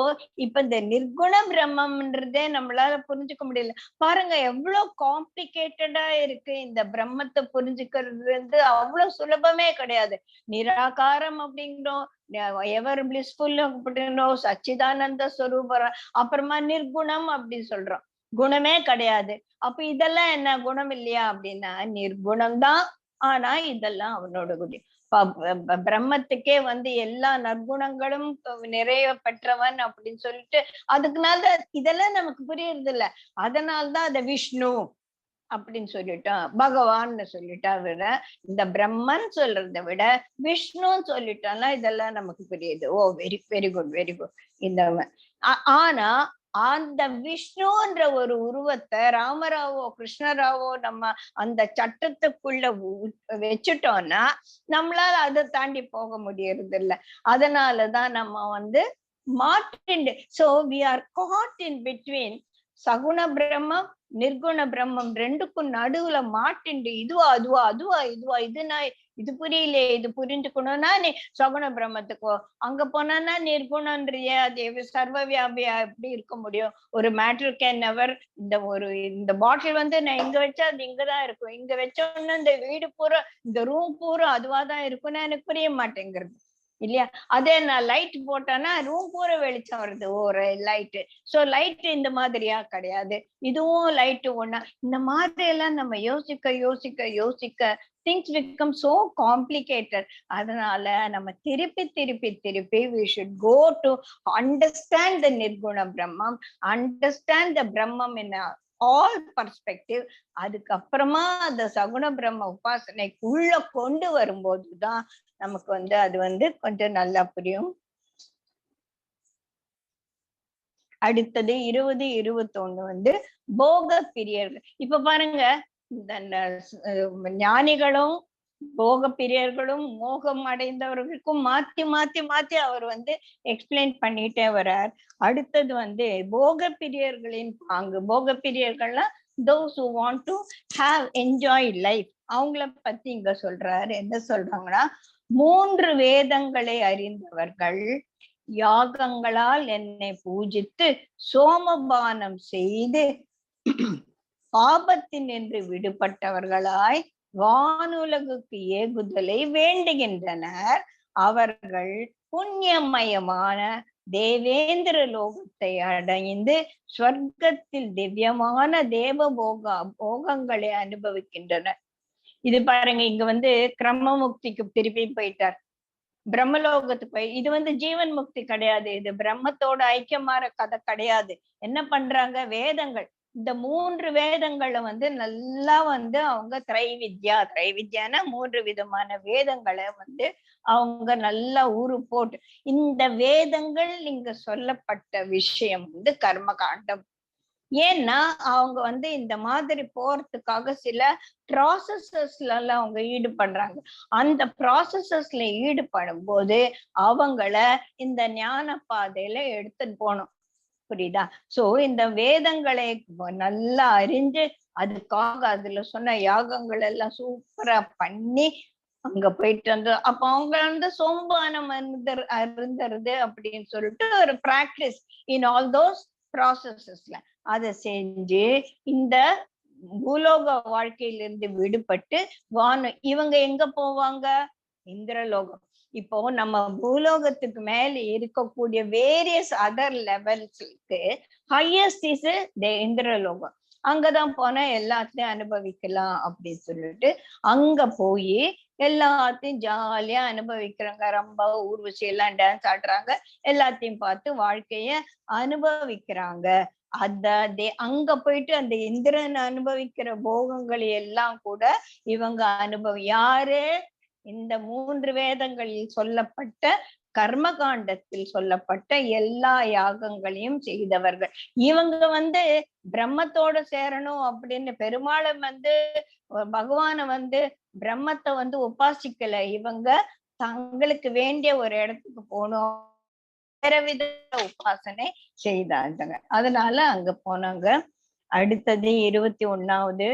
இப்ப இந்த நிர்குண பிரம்மம்ன்றதே நம்மளால புரிஞ்சுக்க முடியல. பாருங்க எவ்வளவு காம்ப்ளிகேட்டடா இருக்கு. இந்த பிரம்மத்தை புரிஞ்சுக்கிறது வந்து அவ்வளவு சுலபமே கிடையாது. நிராகாரம் அப்படிங்கிறோம், எவர் பிளிஸ்ஃபுல் அப்படின்றோம், சச்சிதானந்த ஸ்வரூபம், அப்புறமா நிர்குணம் அப்படின்னு சொல்றோம், குணமே கிடையாது. அப்ப இதெல்லாம் என்ன குணம் இல்லையா அப்படின்னா நிர்குணம் தான். ஆனா இதெல்லாம் அவனோட குணம். பிரம்மத்துக்கே வந்து எல்லா நற்குணங்களும் நிறைய பெற்றவன் அப்படின்னு சொல்லிட்டு அதுக்குனால இதெல்லாம் நமக்கு புரியறது இல்ல. அதனால்தான் அத விஷ்ணு அப்படின்னு சொல்லிட்டோம், பகவான்னு சொல்லிட்டா விட, இந்த பிரம்மன் சொல்றதை விட விஷ்ணுன்னு சொல்லிட்டோம்னா இதெல்லாம் நமக்கு புரியுது. Oh very very good very good. இந்த ஆனா அந்த விஷ்ணுன்ற ஒரு உருவத்தை ராமராவோ கிருஷ்ணராவோ நம்ம அந்த சட்டத்துக்குள்ள வச்சுட்டோம்னா நம்மளால அதை தாண்டி போக முடியறது இல்ல. அதனாலதான் நம்ம வந்து மாற்றிண்டு. So we are caught in between சகுண பிரம்மம் நிர்குண பிரம்மம் ரெண்டுக்கும் நடுவுல மாட்டிண்டு இதுவா அதுவா அதுவா இதுவா இது நான் இது புரியலையே, இது புரிஞ்சுக்கணும்னா நீ சகுண பிரம்மத்துக்கோ, அங்க போனா நிர்குணன்றிய அது சர்வ வியாபியா எப்படி இருக்க முடியும்? ஒரு மேட்டர் கேன் நெவர், இந்த பாட்டில் வந்து நான் இங்க வச்சா அது இங்கதான் இருக்கும், இங்க வச்சோன்னா இந்த வீடு பூரா இந்த ரூம் பூரா அதுவாதான் இருக்கும்னா எனக்கு புரிய மாட்டேங்கிறது இல்லையா? அதே நான் லைட் போட்டேன்னா ரூம் பூரா வெளிச்சம் வருது ஒரு லைட்டு. சோ லைட் இந்த மாதிரியா கிடையாது, இதுவும் லைட்டு ஒண்ணா. இந்த மாதிரி எல்லாம் நம்ம யோசிக்க யோசிக்க யோசிக்க திங்ஸ் பிகம் சோ காம்ப்ளிகேட்டட். அதனால நம்ம திருப்பி திருப்பி திருப்பி we should go to understand the நிர்குண பிரம்மம், understand the பிரம்மம் in all perspective. அதுக்கப்புறமா அந்த சகுண பிரம்ம உபாசனைக்குள்ள கொண்டு வரும்போதுதான் நமக்கு வந்து அது வந்து கொஞ்சம் நல்லா புரியும். அடுத்தது 20, 21 வந்து போக பிரியர்கள். இப்ப பாருங்க, இந்த ஞானிகளும் போக பிரியர்களும் மோகம் அடைந்தவர்களுக்கும் மாத்தி மாத்தி மாத்தி அவர் வந்து எக்ஸ்பிளைன் பண்ணிட்டே வர்றார். அடுத்தது வந்து போக பிரியர்களின் பாங்கு. போக பிரியர்கள்னா those who want to have enjoyed life, அவங்கள பத்தி இங்க சொல்றாரு. என்ன சொல்றாங்கன்னா, 3 வேதங்களை அறிந்தவர்கள் யாகங்களால் என்னை பூஜித்து சோமபானம் செய்து ஆபத்தினின்று விடுபட்டவர்களாய் வானுலகுக்கு ஏகுதலை வேண்டுகின்றனர். அவர்கள் புண்ணியமயமான தேவேந்திர லோகத்தை அடைந்து ஸ்வர்க்கத்தில் திவ்யமான தேவ போகங்களை அனுபவிக்கின்றனர். இது பாருங்க, இங்க வந்து கிரம முக்திக்கு திருப்பி போயிட்டார், பிரம்மலோகத்துக்கு போய். இது வந்து ஜீவன் முக்தி கிடையாது, இது பிரம்மத்தோட ஐக்கியமாற கதை கிடையாது. என்ன பண்றாங்க, வேதங்கள், இந்த 3 வேதங்களை வந்து நல்லா வந்து அவங்க திரைவித்யானா 3 விதமான வேதங்களை வந்து அவங்க நல்லா ஊரு போட்டு, இந்த வேதங்கள் இங்க சொல்லப்பட்ட விஷயம் வந்து கர்ம காண்டம். ஏன்னா அவங்க வந்து இந்த மாதிரி போறதுக்காக சில ப்ராசஸஸ்ல எல்லாம் அவங்க ஈடுபடுறாங்க. அந்த ப்ராசஸஸ்ல ஈடுபடும் போது அவங்கள இந்த ஞான பாதையில எடுத்துட்டு போகணும், புரியுதா? சோ இந்த வேதங்களை நல்லா அறிஞ்சு அதுக்காக அதுல சொன்ன யாகங்கள் எல்லாம் சூப்பரா பண்ணி அங்க போயிட்டு வந்து, அப்ப அவங்க வந்து சோம்பானம் அருந்தருது அப்படின்னு சொல்லிட்டு ஒரு பிராக்டிஸ் இன் ஆல் தோஸ் ப்ராசஸஸ்ல அதை செஞ்சு இந்த பூலோக வாழ்க்கையிலிருந்து விடுபட்டு இவங்க எங்க போவாங்க, இந்திரலோகம். இப்போ நம்ம பூலோகத்துக்கு மேல இருக்கக்கூடிய வேரியஸ் அதர் லெவல்ஸ்க்கு ஹையஸ்ட் இஸ் இந்திரலோகம். அங்கதான் போனா எல்லாத்தையும் அனுபவிக்கலாம் அப்படின்னு சொல்லிட்டு அங்க போய் எல்லாத்தையும் ஜாலியா அனுபவிக்கிறாங்க. ரொம்ப ஊர்வசி எல்லாம் டான்ஸ் ஆடுறாங்க, எல்லாத்தையும் பார்த்து வாழ்க்கைய அனுபவிக்கிறாங்க. அங்க போயிட்டு அந்த இந்திரன் அனுபவிக்கிற போகங்களை எல்லாம் கூட இவங்க யாரு, இந்த 3 வேதங்களில் சொல்லப்பட்ட கர்மகாண்டத்தில் சொல்லப்பட்ட எல்லா யாகங்களையும் செய்தவர்கள். இவங்க வந்து பிரம்மத்தோட சேரணும் அப்படின்னு பெருமாளை வந்து பகவான வந்து பிரம்மத்தை வந்து உபாசிக்கல, இவங்க தங்களுக்கு வேண்டிய ஒரு இடத்துக்கு போகணும், வேற வித உபாசனை செய்தாங்க. அதனால அங்க போனாங்க. அடுத்தது 21வது,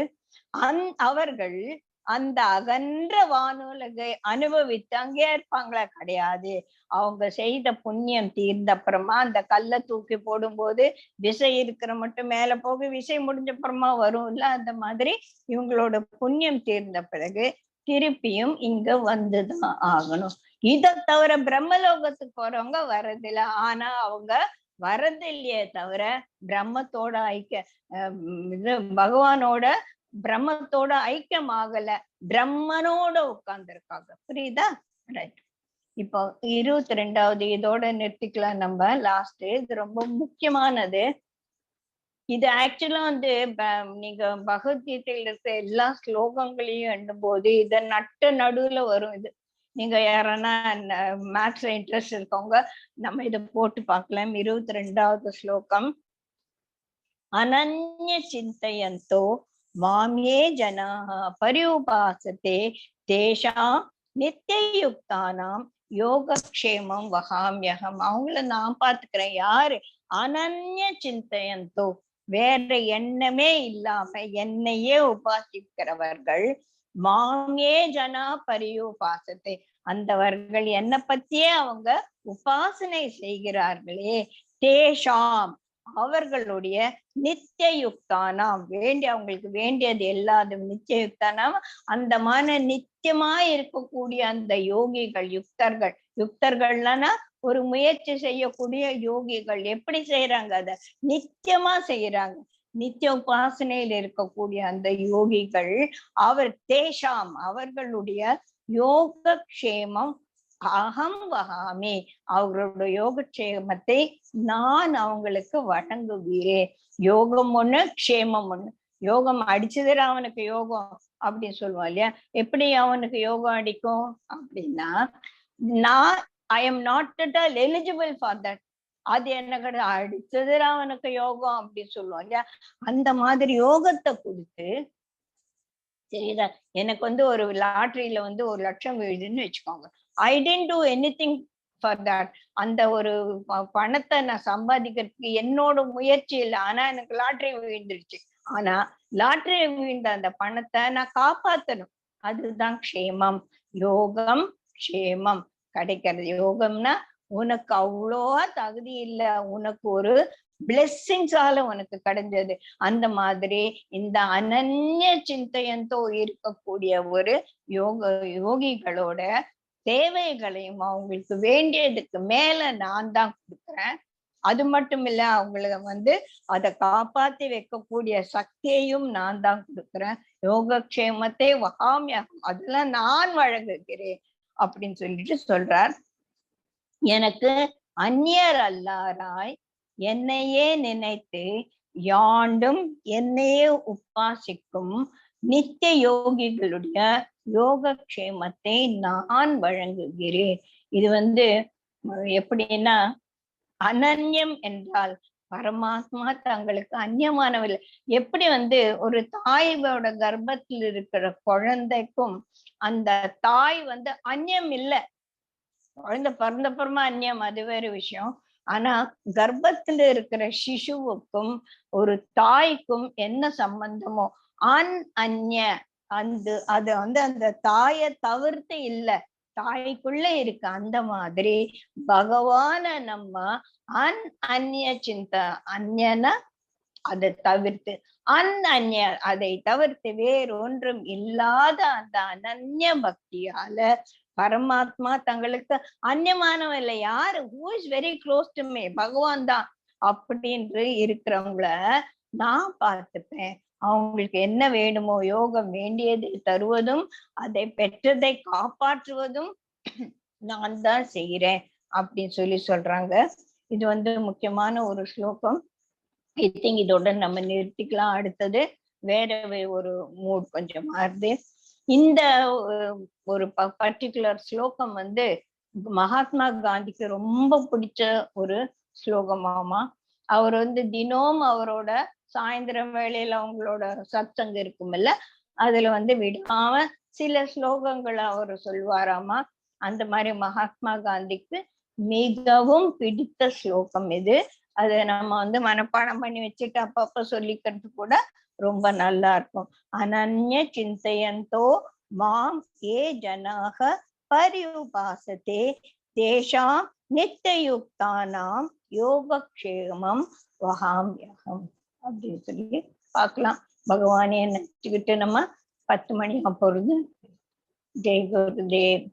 அவர்கள் அந்த அகன்ற வானுலகை அனுபவித்து அங்கேயே இருப்பாங்களா? கிடையாது. அவங்க செய்த புண்ணியம் தீர்ந்த அப்புறமா அந்த கல்லை தூக்கி போடும்போது விசை இருக்கிற மட்டும் மேல போக, விசை முடிஞ்ச அப்புறமா வரும்ல, அந்த மாதிரி இவங்களோட புண்ணியம் தீர்ந்த பிறகு திருப்பியும் இங்க வந்துதான் ஆகணும். இதை தவிர பிரம்மலோகத்துக்கு போறவங்க வர்றதில்ல. ஆனா அவங்க வர்றது இல்லையே தவிர பிரம்மத்தோட ஐக்கிய இது பகவானோட பிரம்மத்தோட ஐக்கியம் ஆகல, பிரம்மனோட உட்கார்ந்து இருக்காங்க. புரியுதா? ரைட். இப்போ 22வது இதோட நிறுத்திக்கலாம் நம்ம. லாஸ்ட் இது ரொம்ப முக்கியமானது. இது ஆக்சுவலா வந்து நீங்க பகவத்கீதையில இருக்க எல்லா ஸ்லோகங்களையும் எண்ணும் போது இத நட்ட நடுவுல வரும். இது நீங்க யாரன்னா மேத்ஸ்ல இன்ட்ரெஸ்ட் இருக்கவங்க நம்ம இதை போட்டு பார்க்கலாம். 22வது ஸ்லோகம். அனன்ய சிந்தையந்தோ மாம்யே ஜனாஹ பரியுபாசதே தேஷாம் நித்தியயுக்தானாம் யோகக்ஷேமம் வகாம்யகம். அவங்கள நான் பாத்துக்கிறேன். யாரு? அனன்ய சிந்தையந்தோ, வேற எண்ணமே இல்லாம என்னையே உபாசிக்கிறவர்கள், மாம்யே ஜனா பரியுபாசத்தை, அந்தவர்கள் என்னை பத்தியே அவங்க உபாசனை செய்கிறார்களே, தேஷாம் அவர்களுடைய நித்தியயுக்தானாம், அவங்களுக்கு வேண்டியது எல்லாதும் நித்தியயுக்தானாம், அந்த நித்தியமா இருக்கக்கூடிய அந்த யோகிகள், யுக்தர்கள்னா ஒரு முயற்சி செய்யக்கூடிய யோகிகள் எப்படி செய்யறாங்க? அத நித்தியமா செய்யறாங்க. நித்திய உபாசனையில் இருக்கக்கூடிய அந்த யோகிகள், தேஷாம் அவர்களுடைய யோகக்ஷேமம் அகம் வகாமி, அவர்களுடைய யோகக்ஷேமத்தை நான் அவங்களுக்கு வழங்குகிறேன். யோகம் ஒண்ணு, க்ஷேமம் ஒண்ணு. யோகம் அடிச்சதுல அவனுக்கு யோகம் அப்படின்னு சொல்லுவான் இல்லையா? எப்படி அவனுக்கு யோகம் அடிக்கும் அப்படின்னா, நான் I am not at all eligible for that. அது என்ன கிடையாது, அடிச்சதுல அவனுக்கு யோகம் அப்படின்னு சொல்லுவான் இல்லையா? அந்த மாதிரி யோகத்தை கொடுத்து, சரிதா, எனக்கு வந்து ஒரு லாட்டரியில வந்து 1 லட்சம் விழுதுன்னு வச்சுக்கோங்க. I tend to anything for that. அந்த ஒரு பணத்தை நான் சம்பாதிக்கிறதுக்கு என்னோட முயற்சி இல்லை. ஆனா எனக்கு லாட்டரி விழுந்துருச்சு. ஆனா லாட்டரி விழுந்த அந்த பணத்தை நான் காப்பாத்தணும். அதுதான் க்ஷேமம். யோகம் க்ஷேமம் கிடைக்கிறது. யோகம்னா உனக்கு அவ்வளோவா தகுதி இல்லை, உனக்கு ஒரு பிளெஸ்ஸிங்ஸால உனக்கு கிடைஞ்சது. அந்த மாதிரி இந்த அனன்ய சிந்தையந்தோ இருக்கக்கூடிய ஒரு யோகிகளோட தேவைகளையும் அவங்களுக்கு வேண்டியதுக்கு மேல நான் தான் கொடுக்குறேன். அது மட்டும் இல்ல, அவங்களுக்கு வந்து அதை காப்பாத்தி வைக்கக்கூடிய சக்தியையும் நான் தான் கொடுக்குறேன். யோகக்ஷேமத்தை வகாமியகம், அதெல்லாம் நான் வழங்குகிறேன் அப்படின்னு சொல்லிட்டு சொல்றார். எனக்கு அந்நியர் அல்லாராய் என்னையே நினைத்து யாண்டும் என்னையே உபாசிக்கும் நித்திய யோகிகளுடைய யோகக்ஷேமத்தை நான் வழங்குகிறேன். இது வந்து எப்படின்னா, அனன்யம் என்றால் பரமாத்மா தங்களுக்கு அந்நியமானவில்லை. எப்படி வந்து ஒரு தாயோட கர்ப்பத்தில் இருக்கிற குழந்தைக்கும் அந்த தாய் வந்து அந்நியம் இல்லை. குழந்தை பிறந்தப்புறமா அந்நியம், அது வேற விஷயம். ஆனா கர்ப்பத்துல இருக்கிற சிசுவுக்கும் ஒரு தாய்க்கும் என்ன சம்பந்தமோ அந்நிய, அது வந்து அந்த தாயை தவிர்த்து இல்ல, தாய்க்குள்ள இருக்கு. அந்த மாதிரி பகவான நம்ம அந்நிய சிந்த, அந்நியனா அதை தவிர்த்து, அந்நிய அதை தவிர்த்து வேறொன்றும் இல்லாத அந்த அனன்ய பக்தியால பரமாத்மா தங்களுக்கு அந்நியமானவன் இல்லை. யாரு? Who is very close to me, பகவான் தான் அப்படின்னு இருக்கிறவங்கள நான் பார்த்துப்பேன். அவங்களுக்கு என்ன வேணுமோ யோகம் வேண்டியதை தருவதும் அதை பெற்றதை காப்பாற்றுவதும் நான் தான் செய்யறேன் அப்படின்னு சொல்லி சொல்றாங்க. இது வந்து முக்கியமான ஒரு ஸ்லோகம். ஐ திங்க் இதோட நம்ம நிறுத்திக்கலாம். அடுத்தது வேற ஒரு மூட் கொஞ்சம் மாறுது. இந்த ஒரு பர்டிகுலர் ஸ்லோகம் வந்து மகாத்மா காந்திக்கு ரொம்ப பிடிச்ச ஒரு ஸ்லோகமாமா. அவர் வந்து தினமும் அவரோட சாயந்தரம் வேளையில அவங்களோட சத்சங்கம் இருக்குமில்ல, அதுல வந்து விடாம சில ஸ்லோகங்களை அவர் சொல்வாராமா. அந்த மாதிரி மகாத்மா காந்திக்கு மிகவும் பிடித்த ஸ்லோகம் இது. அதை நம்ம வந்து மனப்பாடம் பண்ணி வச்சுட்டு அப்பப்ப சொல்லிக்கிறது கூட ரொம்ப நல்லா இருக்கும். அனன்ய சிந்தையந்தோ மாம் ஏ ஜனாக பரியுபாசதே தேஷாம் நித்தியுக்தானாம் யோகக்ஷேமம் வகாம்யகம் அப்படின்னு சொல்லி பார்க்கலாம். பகவானே நினைச்சுக்கிட்டு நம்ம 10 மணி போறது. ஜெய் குருதேவ்.